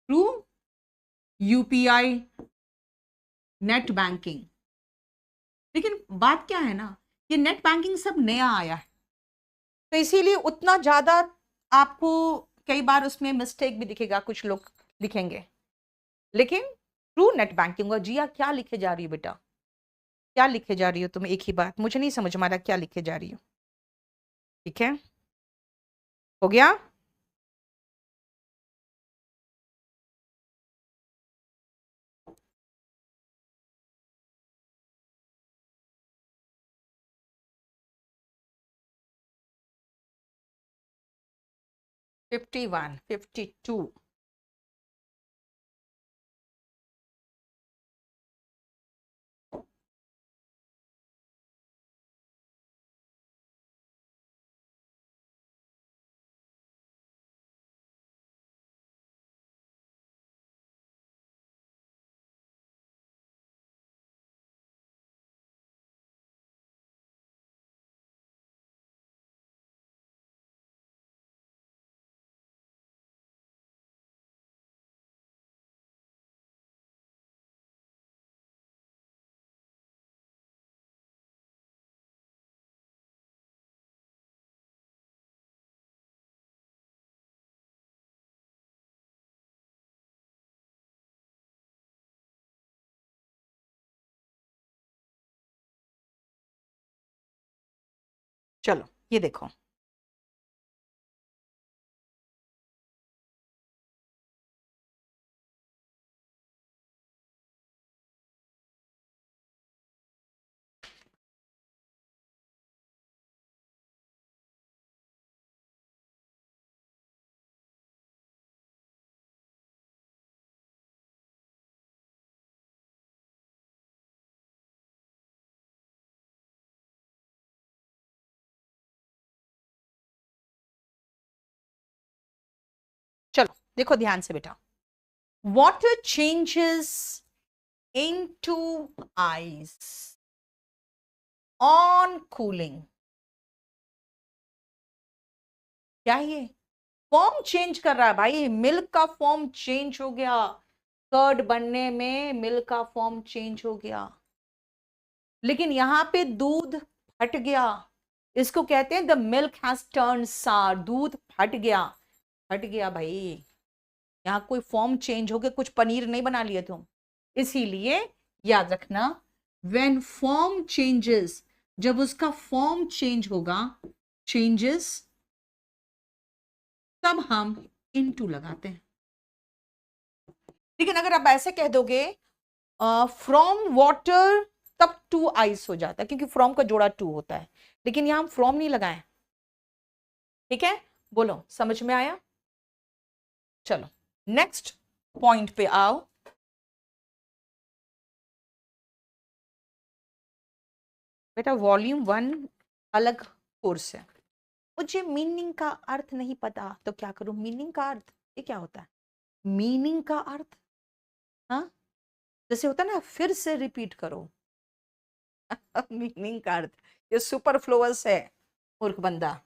through UPI net banking. लेकिन बात क्या है ना, ये नेट बैंकिंग सब नया आया है, तो इसीलिए उतना ज्यादा आपको कई बार उसमें मिस्टेक भी दिखेगा, कुछ लोग लिखेंगे, लेकिन थ्रू नेट बैंकिंग। और जिया क्या लिखे जा रही हो बेटा, क्या लिखे जा रही हो तुम? एक ही बात मुझे नहीं समझ में आ रहा, क्या लिखे जा रही हो? ठीक है, हो गया। $51, $52। चलो ये देखो, चलो देखो ध्यान से बेटा। Water changes into ice on cooling. क्या ये फॉर्म चेंज कर रहा है भाई? मिल्क का फॉर्म चेंज हो गया, कर्ड बनने में मिल्क का फॉर्म चेंज हो गया, लेकिन यहां पे दूध फट गया। इसको कहते हैं द मिल्क हैज टर्न सार, दूध फट गया। फट गया भाई, यहाँ कोई फॉर्म चेंज हो गया, कुछ पनीर नहीं बना लिया तुम। इसीलिए याद रखना, व्हेन फॉर्म चेंजेस, जब उसका फॉर्म चेंज होगा, चेंजेस, तब हम इनटू लगाते हैं। लेकिन अगर आप ऐसे कह दोगे फ्रॉम वाटर, तब टू आइस हो जाता है, क्योंकि फ्रॉम का जोड़ा टू होता है, लेकिन यहां हम फ्रॉम नहीं लगाए। ठीक है, बोलो समझ में आया? चलो नेक्स्ट पॉइंट पे आओ। बेटा वॉल्यूम 1 अलग कोर्स है, मुझे मीनिंग का अर्थ नहीं पता तो क्या करूं? मीनिंग का अर्थ ये क्या होता है? मीनिंग का अर्थ, हाँ, जैसे होता है ना, फिर से रिपीट करो। मीनिंग का अर्थ, ये सुपरफ्लुअस है मूर्ख बंदा।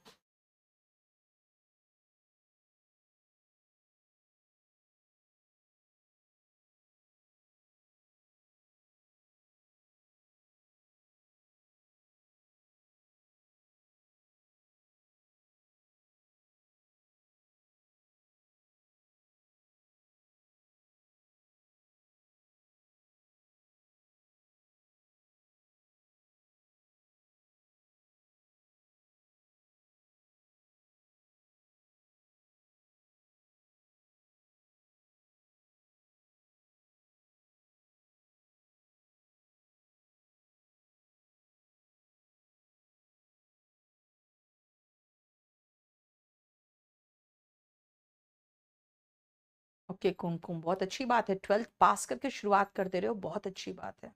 ओके कुमकुम, बहुत अच्छी बात है, 12th पास करके शुरुआत कर दे रहे हो, बहुत अच्छी बात है।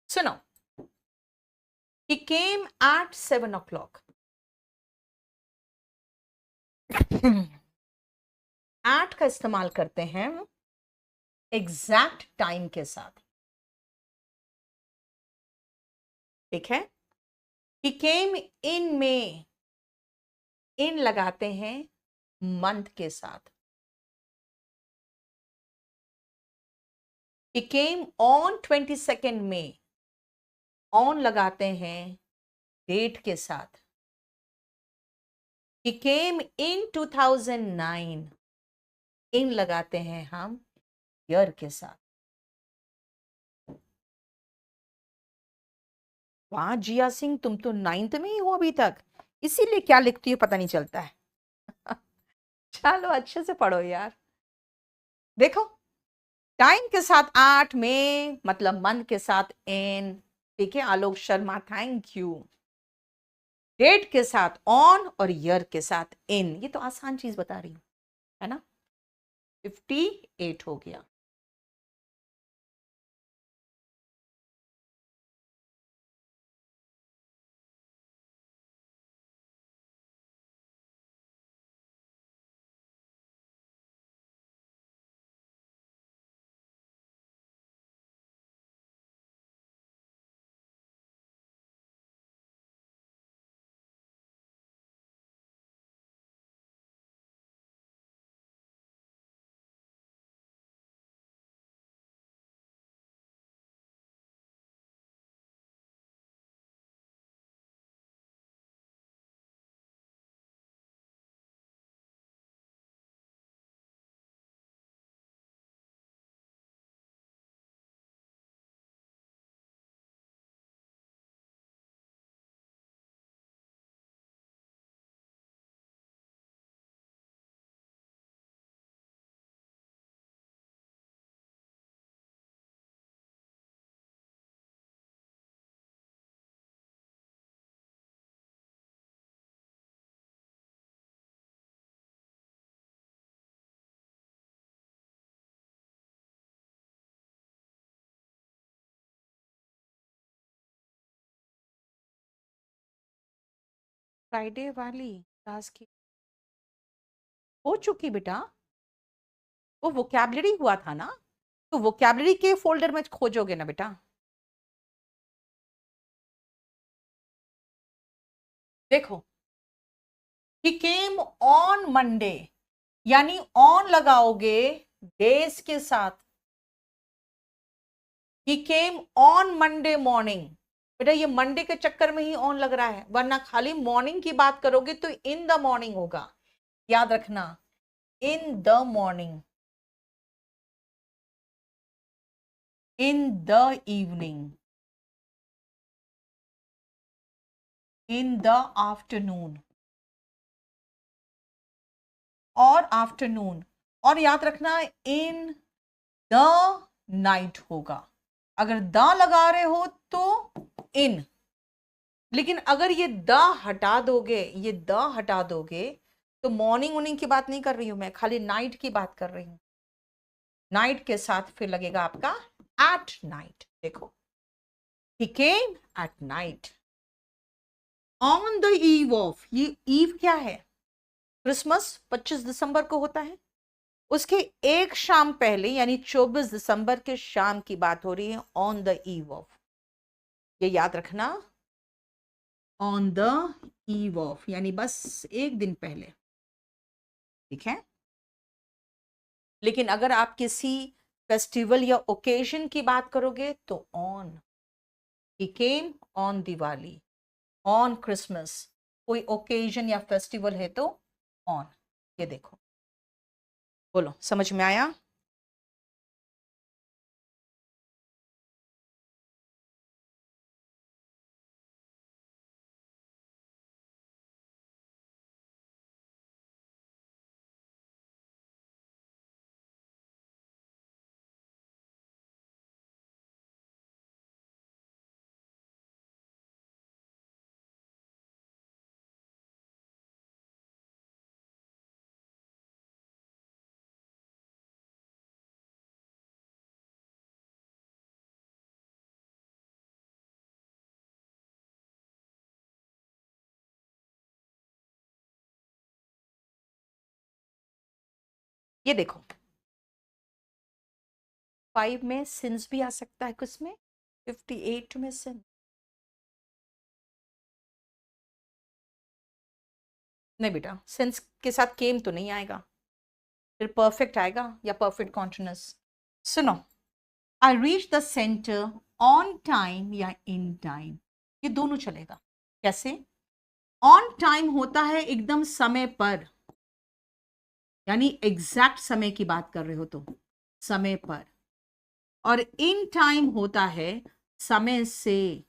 सुनो, he came at 7 o'clock। Eight का इस्तेमाल करते हैं एग्जैक्ट टाइम के साथ, ठीक है। he came in में इन लगाते हैं मंथ के साथ। he came on 22nd में ऑन लगाते हैं डेट के साथ। he came in 2009 इन लगाते हैं हम ईयर के साथ। वाह जिया सिंह, तुम तो 9th में ही हो अभी तक, इसीलिए क्या लिखती हो पता नहीं चलता है। चलो अच्छे से पढ़ो यार। देखो, टाइम के साथ 8 में मतलब मंथ के साथ एन, ठीक है Alok Sharma, thank you. Date के साथ ऑन और ईयर के साथ इन, ये तो आसान चीज बता रही हूं, है ना। 58 हो गया। फ्राइडे वाली क्लास की हो चुकी बेटा, वो वोकैबलरी हुआ था ना, तो वोकैबलरी के फोल्डर में खोजोगे ना बेटा। देखो, ही केम ऑन मंडे, यानी ऑन लगाओगे डेज के साथ। ही केम ऑन मंडे मॉर्निंग, बेटा ये मंडे के चक्कर में ही ऑन लग रहा है, वरना खाली मॉर्निंग की बात करोगे तो इन द मॉर्निंग होगा, याद रखना, in the morning, in the evening, in the afternoon और आफ्टरनून, और याद रखना इन द नाइट होगा। अगर द लगा रहे हो तो इन, लेकिन अगर ये द हटा दोगे, ये द हटा दोगे तो मॉर्निंग वॉर्निंग की बात नहीं कर रही हूं मैं, खाली नाइट की बात कर रही हूं। नाइट के साथ फिर लगेगा आपका एट नाइट। देखो, he came at night on the eve of, ये ईव क्या है, क्रिसमस 25 दिसंबर को होता है, उसके एक शाम पहले यानी 24 दिसंबर के शाम की बात हो रही है, ऑन द ईव ऑफ, ये याद रखना, ऑन द ईव ऑफ यानी बस एक दिन पहले, ठीक है। लेकिन अगर आप किसी फेस्टिवल या ओकेजन की बात करोगे तो on, he came on Diwali, on Christmas, कोई ओकेजन या फेस्टिवल है तो ऑन। ये देखो, बोलो समझ में आया। ये देखो 5 में सिंस भी आ सकता है, किसमें 58 में सिंस। नहीं बेटा, सिंस के साथ केम तो नहीं आएगा, फिर परफेक्ट आएगा या परफेक्ट कॉन्टिन्यूअस। सुनो, I reach the centre on time या इन टाइम, ये दोनों चलेगा। कैसे? ऑन टाइम होता है एकदम समय पर, यानी एग्जैक्ट समय की बात कर रहे हो तो समय पर, और इन टाइम होता है समय से।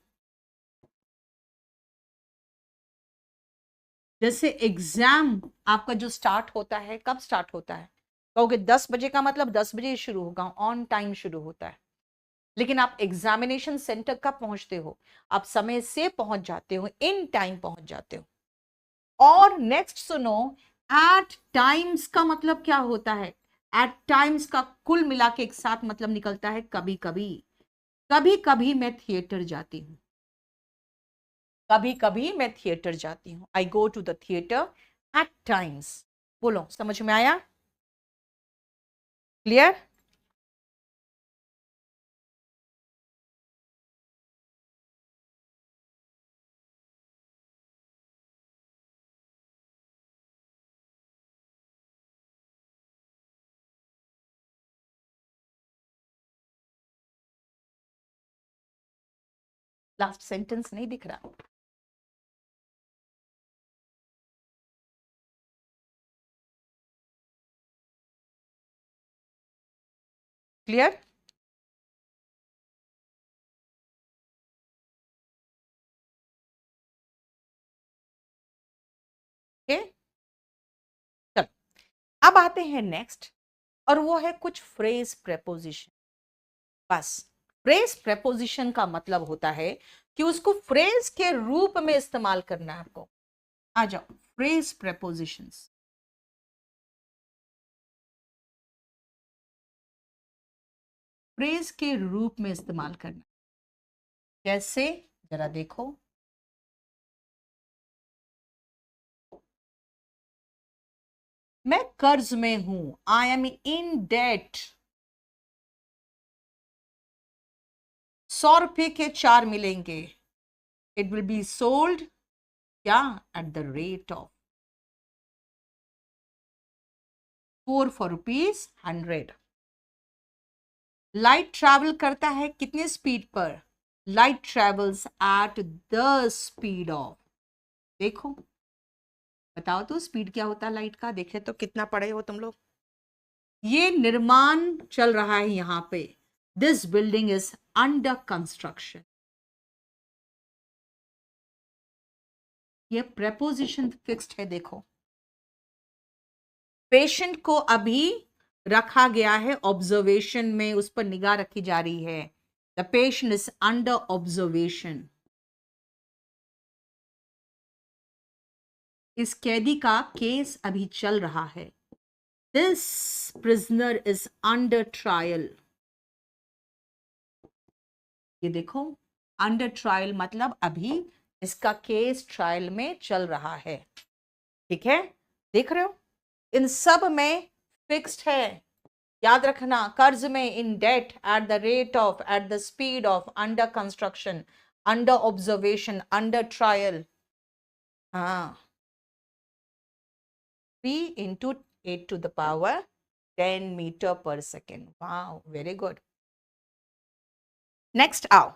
जैसे एग्जाम आपका जो स्टार्ट होता है, कब स्टार्ट होता है? कहोगे 10 बजे का मतलब 10 बजे शुरू होगा, ऑन टाइम शुरू होता है। लेकिन आप एग्जामिनेशन सेंटर कब पहुंचते हो? आप समय से पहुंच जाते हो, इन टाइम पहुंच जाते हो। और नेक्स्ट सुनो, एट टाइम्स का मतलब क्या होता है? एट टाइम्स का कुल मिला के एक साथ मतलब निकलता है कभी कभी। कभी कभी मैं थिएटर जाती हूं, कभी कभी मैं थिएटर जाती हूं, I go to the theatre at times. बोलो, समझ में आया? क्लियर? लास्ट सेंटेंस नहीं दिख रहा? क्लियर? ओके, चलो अब आते हैं नेक्स्ट, और वो है कुछ फ्रेज प्रेपोजिशन। बस, फ्रेज प्रेपोजिशन का मतलब होता है कि उसको फ्रेज के रूप में इस्तेमाल करना है आपको। आ जाओ, फ्रेज प्रेपोजिशंस। फ्रेज के रूप में इस्तेमाल करना कैसे, जरा देखो। मैं कर्ज में हूं, आई एम इन डेट। 100 रुपए के 4 मिलेंगे, इट विल बी सोल्ड क्या, eight the rate of 4 for rupees 100। Light travel करता है कितने स्पीड पर? Light travels eight the speed of, देखो बताओ तो स्पीड क्या होता है लाइट का, देखे तो कितना पढ़े हो तुम लोग। ये निर्माण चल रहा है यहां पे, this building is under construction. ये प्रेपोजिशन फिक्स्ड है, देखो। पेशेंट को अभी रखा गया है ऑब्जर्वेशन में, उस पर निगाह रखी जा रही है। The patient is under observation. इस कैदी का केस अभी चल रहा है। This prisoner is under trial. ये देखो, अंडर ट्रायल मतलब अभी इसका केस ट्रायल में चल रहा है। ठीक है, देख रहे हो, इन सब में फिक्स्ड है। याद रखना, कर्ज में, in debt, at the rate of, at the speed of, under construction, under observation, under trial. हाँ, 3 × 10⁻10 m/s। वाह, वेरी गुड। नेक्स्ट आओ,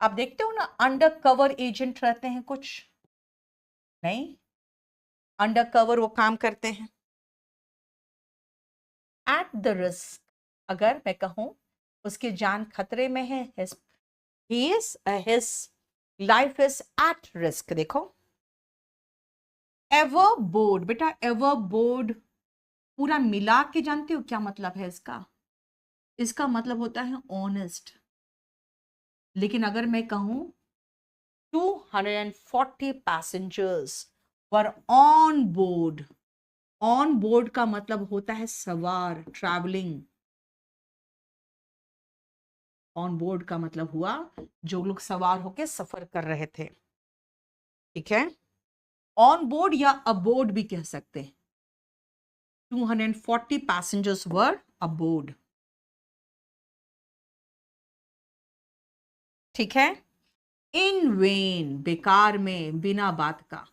आप देखते हो ना, अंडर कवर एजेंट रहते हैं कुछ, नहीं, अंडर कवर वो काम करते हैं। एट द रिस्क, अगर मैं कहूं उसकी जान खतरे में है, his life is at risk। देखो, एवर बोर्ड, बेटा एवर बोर्ड पूरा मिला के जानते हो क्या मतलब है इसका? इसका मतलब होता है ऑनेस्ट। लेकिन अगर मैं कहूं 240 passengers were on board, on board का मतलब होता है सवार, ट्रैवलिंग। ऑन बोर्ड का मतलब हुआ जो लोग सवार होके सफर कर रहे थे। ठीक है, ऑन बोर्ड या अबोर्ड भी कह सकते हैं. 240 passengers were aboard. ठीक है. इन वेन, बेकार में, बिना बात का.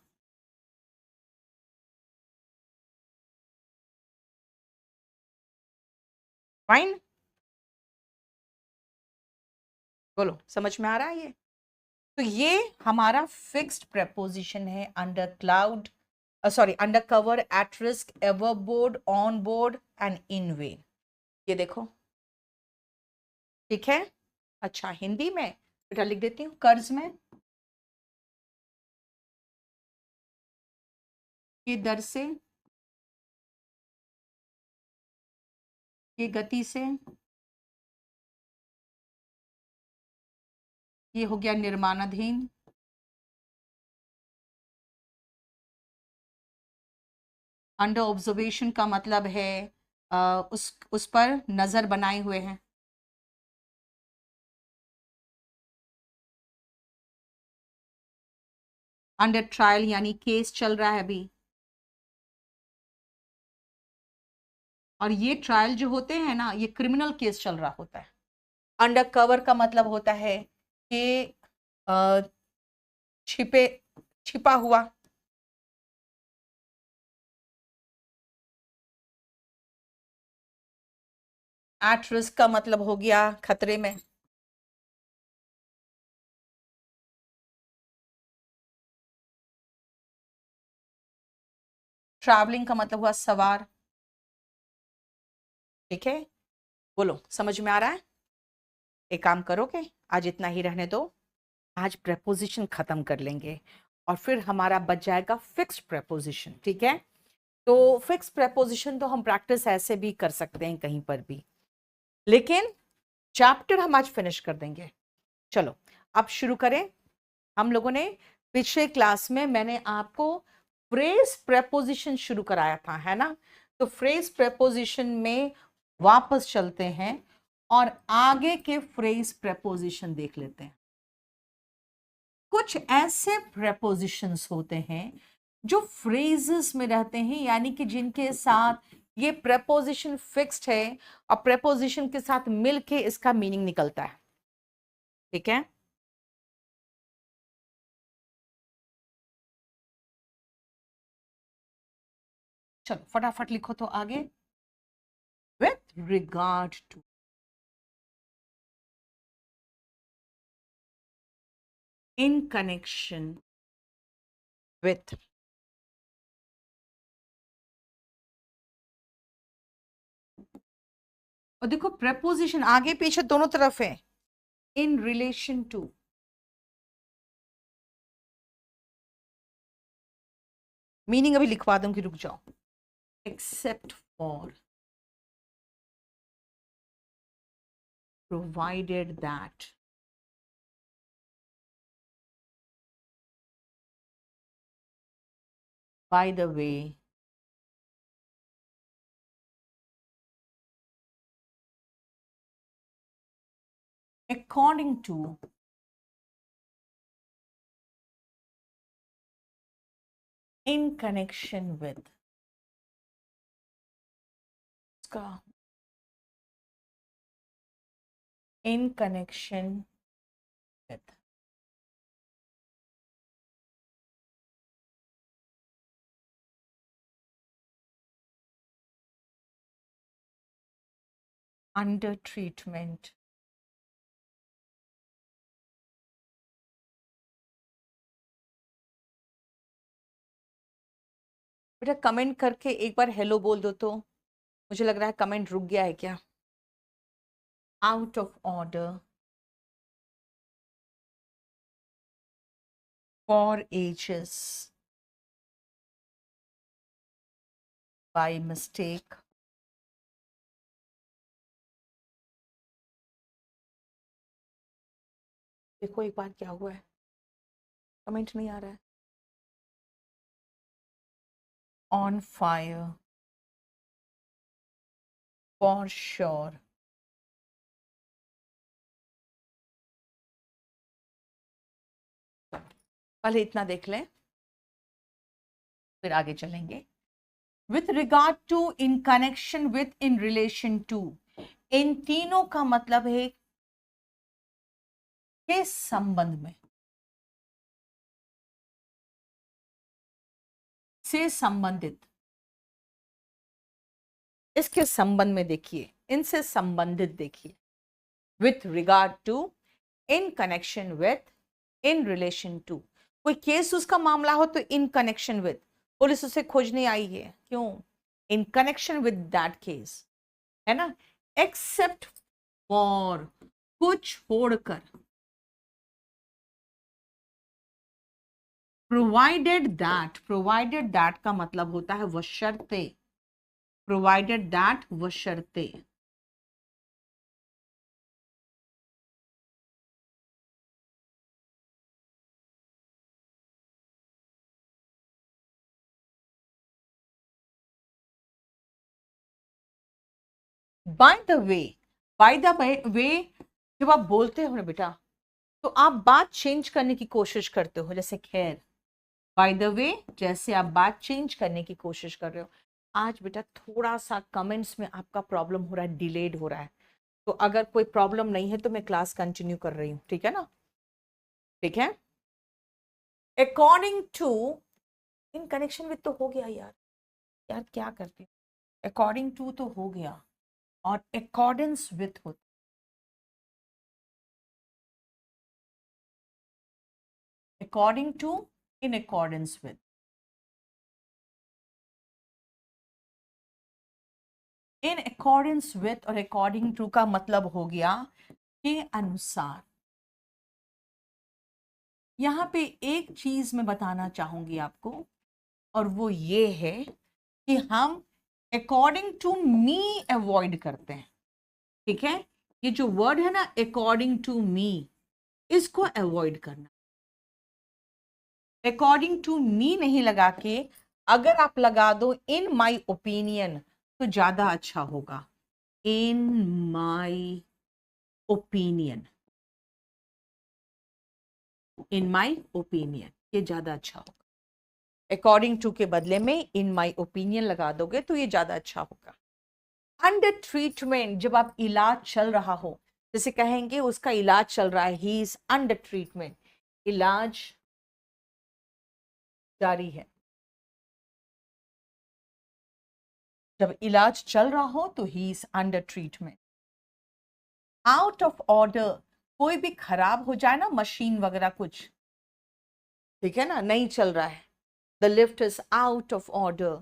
फाइन. बोलो, समझ में आ रहा है ये? तो ये हमारा फिक्स्ड प्रेपोजिशन है. Under cloud, sorry, under cover, at risk, ever board, on board and in when. ये देखो. ठीक है. अच्छा, हिंदी में बेटा लिख देती हूँ. कर्ज में, ये दर से, ये गति से, ये हो गया निर्माणाधीन. अंडर ऑब्जर्वेशन का मतलब है उस पर नजर बनाए हुए हैं. अंडर ट्रायल यानी केस चल रहा है अभी. और ये ट्रायल जो होते हैं ना, ये क्रिमिनल केस चल रहा होता है. अंडर कवर का मतलब होता है कि अ, छिपे, छिपा हुआ. एट रिस्क का मतलब हो गया खतरे में. ट्रैवलिंग का मतलब हुआ सवार. ठीक है. बोलो, समझ में आ रहा है? एक काम करोगे, आज इतना ही रहने दो. आज प्रेपोजिशन खत्म कर लेंगे और फिर हमारा बच जाएगा फिक्स्ड प्रेपोजिशन. ठीक है. तो फिक्स प्रेपोजिशन तो हम प्रैक्टिस ऐसे भी कर सकते हैं कहीं पर भी, लेकिन चैप्टर हम आज फिनिश कर देंगे. चलो, अब शुरू करें. हम लोगों ने पिछले क्लास में मैंने आपको फ्रेज प्रेपोजिशन शुरू कराया था, है ना? तो फ्रेज प्रेपोजिशन में वापस चलते हैं और आगे के फ्रेज प्रेपोजिशन देख लेते हैं. कुछ ऐसे प्रेपोजिशंस होते हैं जो फ्रेजेस में रहते हैं, यानी कि जिनके साथ ये प्रेपोजिशन फिक्स्ड है और प्रेपोजिशन के साथ मिलके इसका मीनिंग निकलता है. ठीक है. चलो फटाफट लिखो तो आगे. With regard to, in connection with. और देखो, प्रेपोजिशन आगे पीछे दोनों तरफ है. इन रिलेशन टू, मीनिंग अभी लिखवा दूंगी, रुक जाओ. Except for, provided that, by the way, according to, in connection with. इसका in connection with. Under treatment. बेटा कमेंट करके एक बार हेलो बोल दो तो. मुझे लग रहा है कमेंट रुक गया है क्या. Out of order, for ages, by mistake. देखो एक बार क्या हुआ है, कमेंट नहीं आ रहा है. On fire, for sure. पहले इतना देख लें. फिर आगे चलेंगे। With regard to, in connection with, in relation to, इन तीनों का मतलब है के संबंध में, से संबंधित, इसके संबंध में देखिए, इनसे संबंधित देखिए। With regard to, in connection with, in relation to. कोई केस उसका मामला हो तो इन कनेक्शन विथ, पुलिस उसे खोजने आई है, क्यों? इन कनेक्शन विथ दैट केस, है ना। एक्सेप्ट फॉर, कुछ छोड़कर, प्रोवाइडेड दैट, प्रोवाइडेड दैट का मतलब होता है बशर्ते, प्रोवाइडेड दैट बशर्ते। By the way, by the way, जब आप बोलते हो ना बेटा, तो आप बात चेंज करने की कोशिश करते हो, जैसे खैर। बाय द वे, जैसे आप बात चेंज करने की कोशिश कर रहे हो। आज बेटा थोड़ा सा कमेंट्स में आपका प्रॉब्लम हो रहा है, डिलेड हो रहा है, तो अगर कोई प्रॉब्लम नहीं है तो मैं क्लास कंटिन्यू कर रही हूँ, ठीक है ना? ठीक है। According to, in connection with तो हो गया यार, यार क्या करते, अकॉर्डिंग टू तो हो गया, और अकॉर्डेंस विथ होता, according to, in accordance with. In accordance with और अकॉर्डिंग टू का मतलब हो गया के अनुसार। यहां पे एक चीज मैं बताना चाहूंगी आपको, और वो ये है कि हम अकॉर्डिंग टू मी अवॉइड करते हैं, ठीक है। ये जो वर्ड है ना अकॉर्डिंग टू मी, इसको अवॉइड करना। अकॉर्डिंग टू मी नहीं लगा के अगर आप लगा दो इन माई ओपिनियन तो ज्यादा अच्छा होगा। इन my opinion, in my opinion, ये ज्यादा अच्छा होगा। अकॉर्डिंग टू के बदले में इन माई ओपिनियन लगा दोगे तो ये ज्यादा अच्छा होगा। अंडर ट्रीटमेंट, जब आप इलाज चल रहा हो, जैसे कहेंगे उसका इलाज चल रहा है, ही इज अंडर ट्रीटमेंट, इलाज जारी है। जब इलाज चल रहा हो तो he is under treatment. Out of order, कोई भी खराब हो जाए ना, मशीन वगैरह कुछ, ठीक है ना, नहीं चल रहा है, the lift is out of order.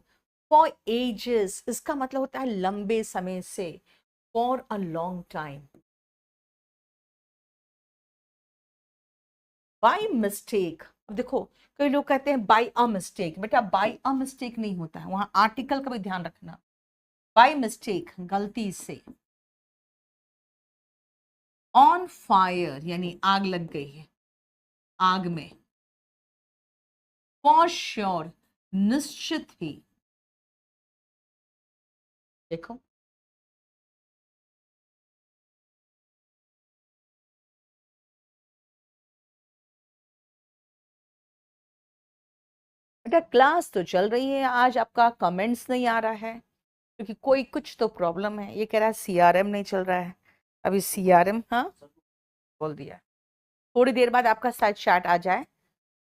For ages, इसका मतलब होता है लंबे समय से, for a long time. By mistake, अब देखो कई लोग कहते हैं बाय अ मिस्टेक, बेटा बाय अ मिस्टेक नहीं होता है, वहां आर्टिकल का भी ध्यान रखना। बाय मिस्टेक, गलती से। ऑन फायर, यानी आग लग गई है, आग में। फॉर श्योर, निश्चित ही। देखो बेटा क्लास तो चल रही है, आज आपका कमेंट्स नहीं आ रहा है क्योंकि कोई कुछ तो प्रॉब्लम है। ये कह रहा है सीआरएम नहीं चल रहा है, अभी सीआरएम, हाँ बोल दिया। थोड़ी देर बाद आपका शायद चैट आ जाए,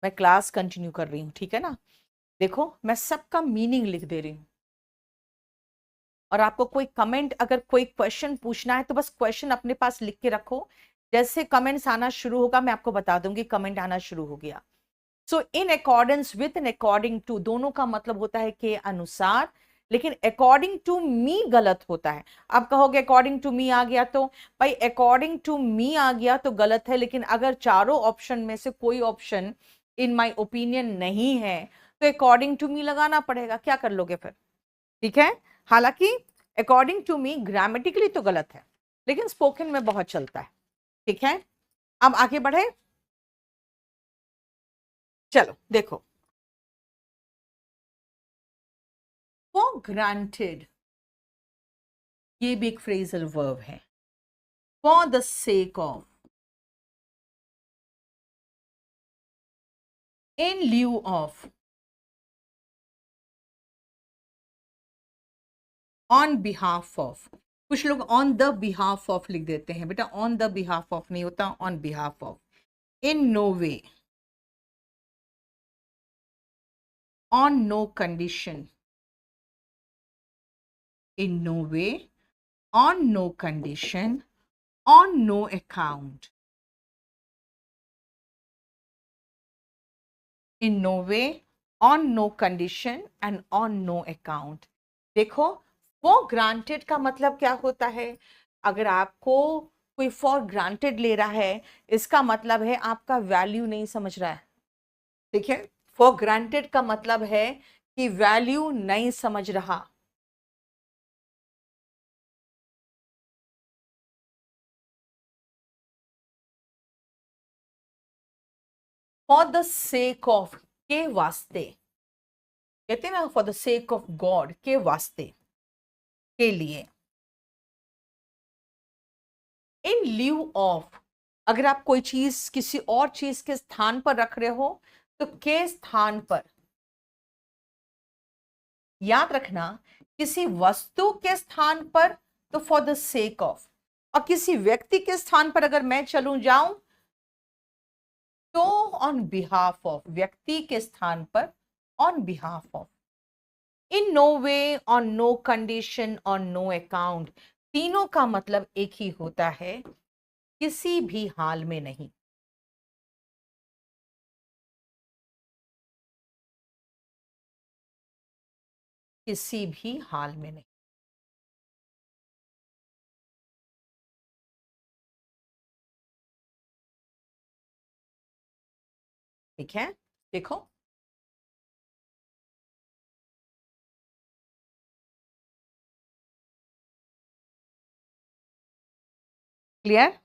मैं क्लास कंटिन्यू कर रही हूँ, ठीक है ना। देखो मैं सबका मीनिंग लिख दे रही हूँ, और आपको कोई कमेंट, अगर कोई क्वेश्चन पूछना है तो बस क्वेश्चन अपने पास लिख के रखो। जैसे कमेंट्स आना शुरू होगा मैं आपको बता दूंगी कमेंट आना शुरू हो गया। So in accordance with and according to, दोनों का मतलब होता है के अनुसार, लेकिन अकॉर्डिंग टू मी गलत होता है। आप कहोगे अकॉर्डिंग टू मी आ गया तो, भाई अकॉर्डिंग टू मी आ गया तो गलत है, लेकिन अगर चारों ऑप्शन में से कोई ऑप्शन इन माई ओपिनियन नहीं है तो अकॉर्डिंग टू मी लगाना पड़ेगा, क्या कर लोगे फिर, ठीक है। हालांकि अकॉर्डिंग टू मी ग्रामेटिकली तो गलत है, लेकिन स्पोकन में बहुत चलता है, ठीक है। अब आगे बढ़े, चलो देखो। फॉर ग्रांटेड, ये भी एक फ्रेजल वर्ब है। For the sake of, in lieu of, on behalf of, कुछ लोग ऑन द बिहाफ ऑफ लिख देते हैं, बेटा ऑन द बिहाफ ऑफ नहीं होता, on behalf of. In no way, on no condition, in no way, on no condition, on no account, in no way, on no condition and on no account. देखो, for granted का मतलब क्या होता है? अगर आपको कोई फॉर ग्रांटेड ले रहा है, इसका मतलब है आपका वैल्यू नहीं समझ रहा है। ठीक है, फॉर ग्रांटेड का मतलब है कि वैल्यू नहीं समझ रहा। फॉर द सेक ऑफ, के वास्ते, कहते हैं ना, for the sake of God, के वास्ते, के लिए। इन ल्यू ऑफ, अगर आप कोई चीज किसी और चीज के स्थान पर रख रहे हो तो के स्थान पर। याद रखना, किसी वस्तु के स्थान पर तो फॉर द सेक ऑफ, और किसी व्यक्ति के स्थान पर अगर मैं चलूं जाऊं तो ऑन बिहाफ ऑफ, व्यक्ति के स्थान पर on behalf of. In no way, on no condition, on no account, तीनों का मतलब एक ही होता है, किसी भी हाल में नहीं। किसी भी हाल में नहीं। ठीक है, देखो, क्लियर?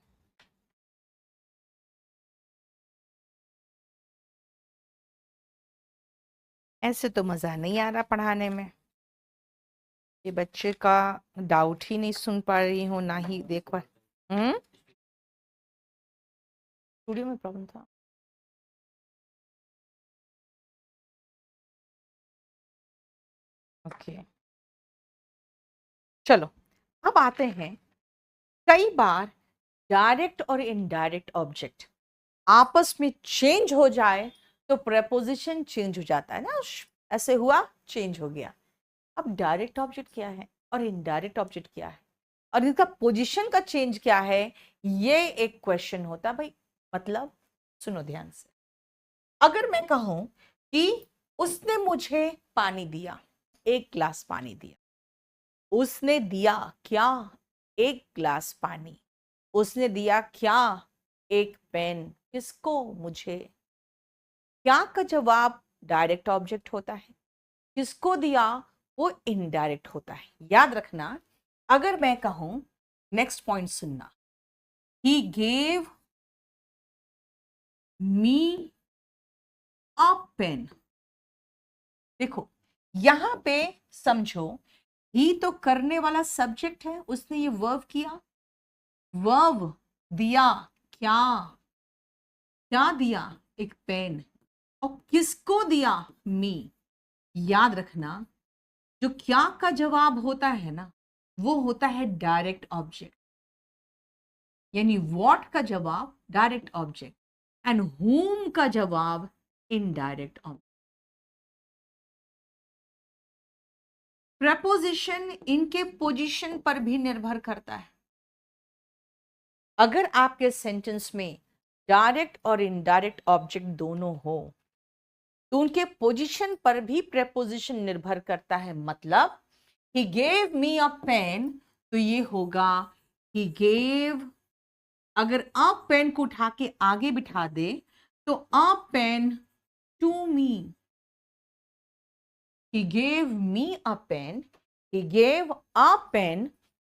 ऐसे तो मजा नहीं आ रहा पढ़ाने में। ये बच्चे का डाउट ही नहीं सुन पा रही हूँ, ना ही देख पा। स्टूडियो में प्रॉब्लम था। ओके, चलो अब आते हैं। कई बार डायरेक्ट और इनडायरेक्ट ऑब्जेक्ट आपस में चेंज हो जाए तो प्रेपोजिशन चेंज हो जाता है ना, ऐसे हुआ, चेंज हो गया। अब डायरेक्ट ऑब्जेक्ट क्या है और इनडायरेक्ट ऑब्जेक्ट क्या है और इनका पोजीशन का चेंज क्या है, ये एक क्वेश्चन होता है भाई। मतलब सुनो ध्यान से, अगर मैं कहूं कि उसने मुझे पानी दिया, एक ग्लास पानी दिया, उसने दिया क्या? एक ग्लास पानी। उसने दिया क्या? एक पेन। किसको? मुझे। क्या का जवाब डायरेक्ट ऑब्जेक्ट होता है, किसको दिया वो इनडायरेक्ट होता है। याद रखना, अगर मैं कहूं, नेक्स्ट पॉइंट सुनना, he gave me a pen. देखो, यहां पे समझो, ही तो करने वाला सब्जेक्ट है, उसने ये वर्ब किया, वर्ब दिया क्या? क्या दिया? एक पेन। और किसको दिया? मी। याद रखना, जो क्या का जवाब होता है ना, वो होता है डायरेक्ट ऑब्जेक्ट, यानी व्हाट का जवाब डायरेक्ट ऑब्जेक्ट एंड whom का जवाब इनडायरेक्ट ऑब्जेक्ट। प्रपोजिशन इनके पोजीशन पर भी निर्भर करता है। अगर आपके सेंटेंस में डायरेक्ट और इनडायरेक्ट ऑब्जेक्ट दोनों हो तो उनके पोजीशन पर भी प्रेपोजिशन निर्भर करता है। मतलब he gave me a pen, तो ये होगा he gave, अगर अ पेन को उठा के आगे बिठा दे तो a pen to me. he gave me a pen, he gave a pen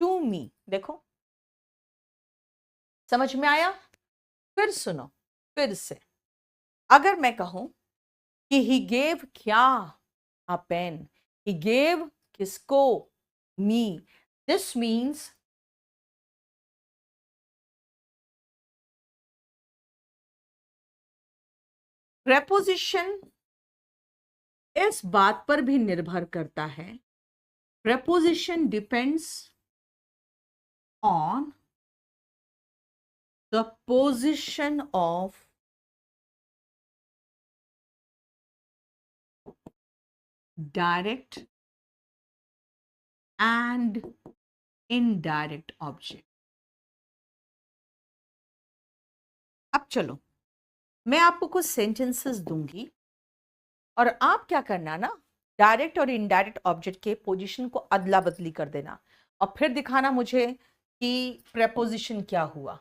to me। देखो, समझ में आया? फिर सुनो, फिर से, अगर मैं कहूं कि he gave क्या? a pen, he gave किसको? me, this means preposition इस बात पर भी निर्भर करता है preposition depends on the position of direct and indirect object. अब चलो मैं आपको कुछ सेंटेंसेस दूंगी और आप क्या करना ना, डायरेक्ट और इनडायरेक्ट ऑब्जेक्ट के पोजीशन को अदला बदली कर देना और फिर दिखाना मुझे कि प्रेपोजिशन क्या हुआ।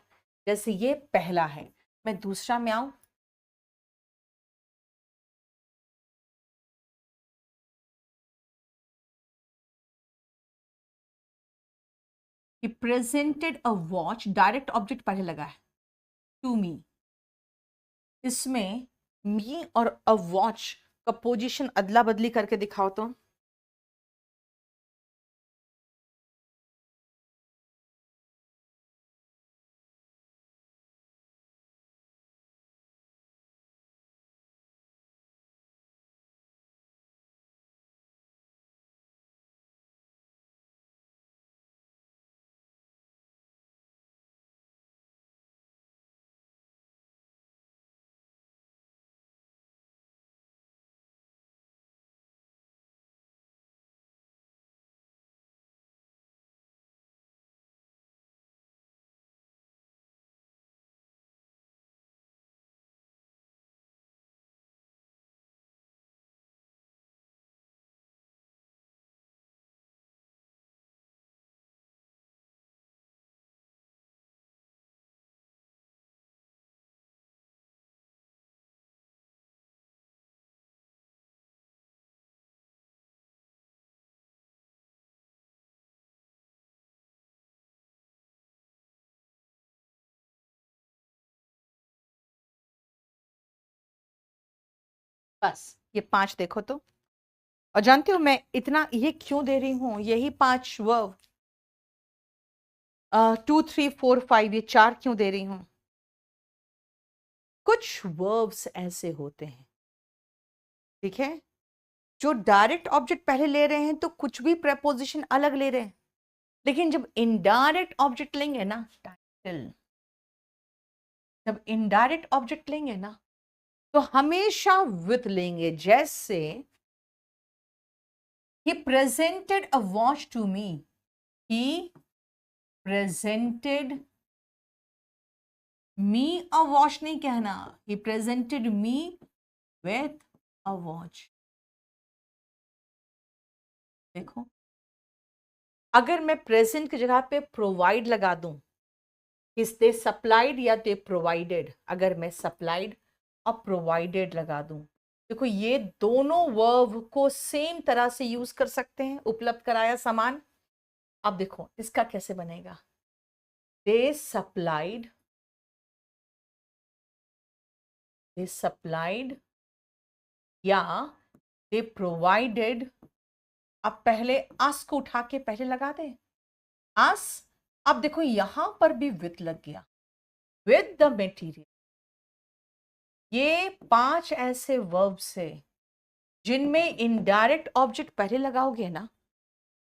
जैसे ये पहला है, मैं दूसरा में आऊं। He presented a watch, direct object पहले लगा है, टू मी। इसमें मी और अ वॉच का पोजीशन अदला बदली करके दिखाओ तो। बस ये 5 देखो तो। और जानते हो मैं इतना ये क्यों दे रही हूं, यही 5 वर्ब 2 3 4 5 ये 4 क्यों दे रही हूं? कुछ वर्ब्स ऐसे होते हैं, ठीक है, जो डायरेक्ट ऑब्जेक्ट पहले ले रहे हैं तो कुछ भी प्रेपोजिशन अलग ले रहे हैं, लेकिन जब इनडायरेक्ट ऑब्जेक्ट लेंगे ना, टाइटल, जब इनडायरेक्ट ऑब्जेक्ट लेंगे ना तो हमेशा विथ लेंगे। जैसे he presented a watch to me, he presented me a watch नहीं कहना, he presented me with a watch। देखो अगर मैं प्रेजेंट की जगह पे प्रोवाइड लगा दूं, इस दे सप्लाइड या दे प्रोवाइडेड, अगर मैं सप्लाइड और प्रोवाइडेड लगा दूं, देखो ये दोनों वर्ब को सेम तरह से यूज कर सकते हैं, उपलब्ध कराया सामान। अब देखो इसका कैसे बनेगा, दे सप्लाइड, दे सप्लाइड या दे प्रोवाइडेड। अब पहले अस को उठा के पहले लगा दे, अस। अब देखो यहां पर भी विथ लग गया, विद द मटेरियल। ये 5 ऐसे वर्ब्स है जिनमें इनडायरेक्ट ऑब्जेक्ट पहले लगाओगे ना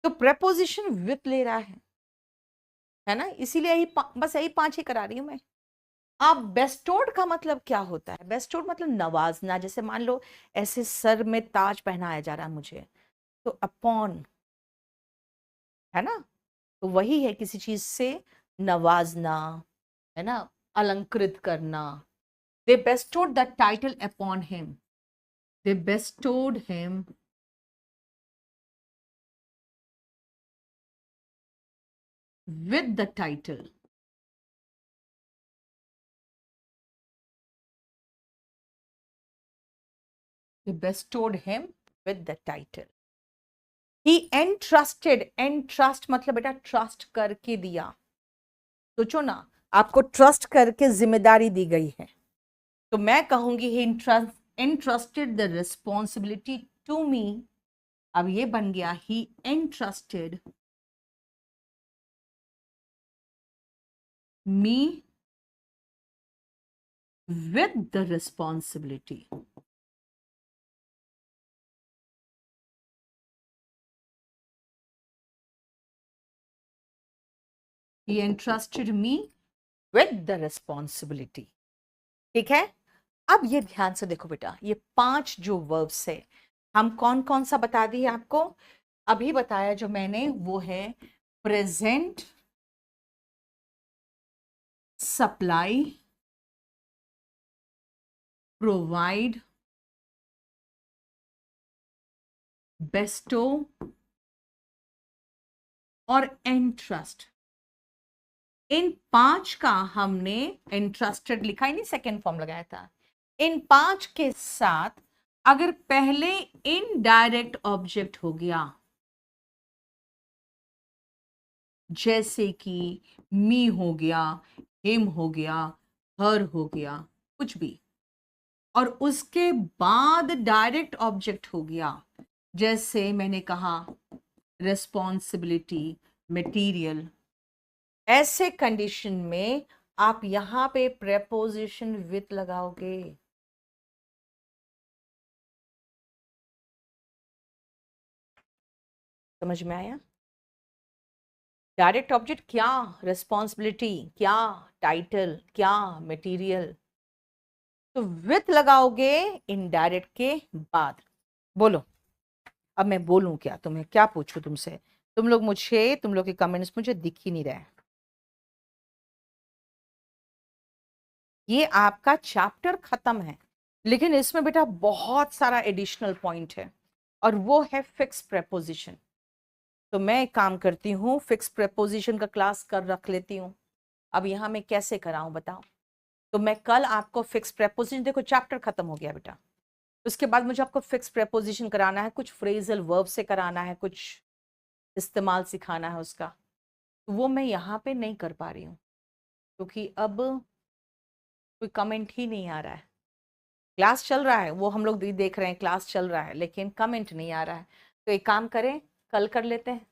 तो प्रेपोजिशन विथ ले रहा है ना, इसीलिए यही बस यही 5 ही करा रही हूं मैं। अब बेस्टोर्ड का मतलब क्या होता है? बेस्टोर्ड मतलब नवाजना। जैसे मान लो ऐसे सर में ताज पहनाया जा रहा है मुझे, तो अपॉन, है ना, तो वही है किसी चीज से नवाजना, है ना, अलंकृत करना। They bestowed the title upon him, they bestowed him with the title. They bestowed him with the title. He entrusted, entrust मतलब बेटा ट्रस्ट करके दिया। सोचो ना, आपको ट्रस्ट करके जिम्मेदारी दी गई है, तो मैं कहूंगी ही entrusted the responsibility to me। अब ये बन गया he entrusted me with the responsibility। he entrusted me with the responsibility। ठीक है, अब ये ध्यान से देखो बेटा, ये 5 जो वर्ब्स है हम कौन कौन सा बता दिए आपको, अभी बताया जो मैंने, वो है प्रेजेंट, सप्लाई, प्रोवाइड, बेस्टो और एंट्रस्ट। इन 5 का हमने इंटरेस्टेड लिखा ही नहीं, सेकेंड फॉर्म लगाया था। इन 5 के साथ अगर पहले इनडायरेक्ट ऑब्जेक्ट हो गया, जैसे कि मी हो गया, हिम हो गया, हर हो गया, कुछ भी, और उसके बाद डायरेक्ट ऑब्जेक्ट हो गया, जैसे मैंने कहा रिस्पॉन्सिबिलिटी, मटेरियल, ऐसे कंडीशन में आप यहां पे प्रेपोजिशन विथ लगाओगे। समझ में आया? डायरेक्ट ऑब्जेक्ट क्या, रिस्पॉन्सिबिलिटी क्या, टाइटल क्या, मटेरियल, तो विथ लगाओगे इनडायरेक्ट के बाद। बोलो, अब मैं बोलूं क्या, तुम्हें क्या पूछूं तुमसे? तुम लोग के कमेंट्स मुझे दिख ही नहीं रहे। ये आपका चैप्टर खत्म है, लेकिन इसमें बेटा बहुत सारा एडिशनल पॉइंट है, और वो है फिक्स प्रेपोजिशन। तो मैं एक काम करती हूँ, फिक्स प्रेपोजिशन का क्लास कर रख लेती हूँ। अब यहाँ मैं कैसे कराऊं बताओ? तो मैं कल आपको फिक्स प्रेपोजिशन, देखो चैप्टर खत्म हो गया बेटा, उसके बाद मुझे आपको फिक्स प्रेपोजिशन कराना है, कुछ फ्रेजल वर्ब से कराना है, कुछ इस्तेमाल सिखाना है उसका, तो वो मैं यहाँ पे नहीं कर पा रही हूँ, क्योंकि अब कोई कमेंट ही नहीं आ रहा है। क्लास चल रहा है, वो हम लोग भी देख रहे हैं, क्लास चल रहा है, लेकिन कमेंट नहीं आ रहा है। तो एक काम करें, कल कर लेते हैं।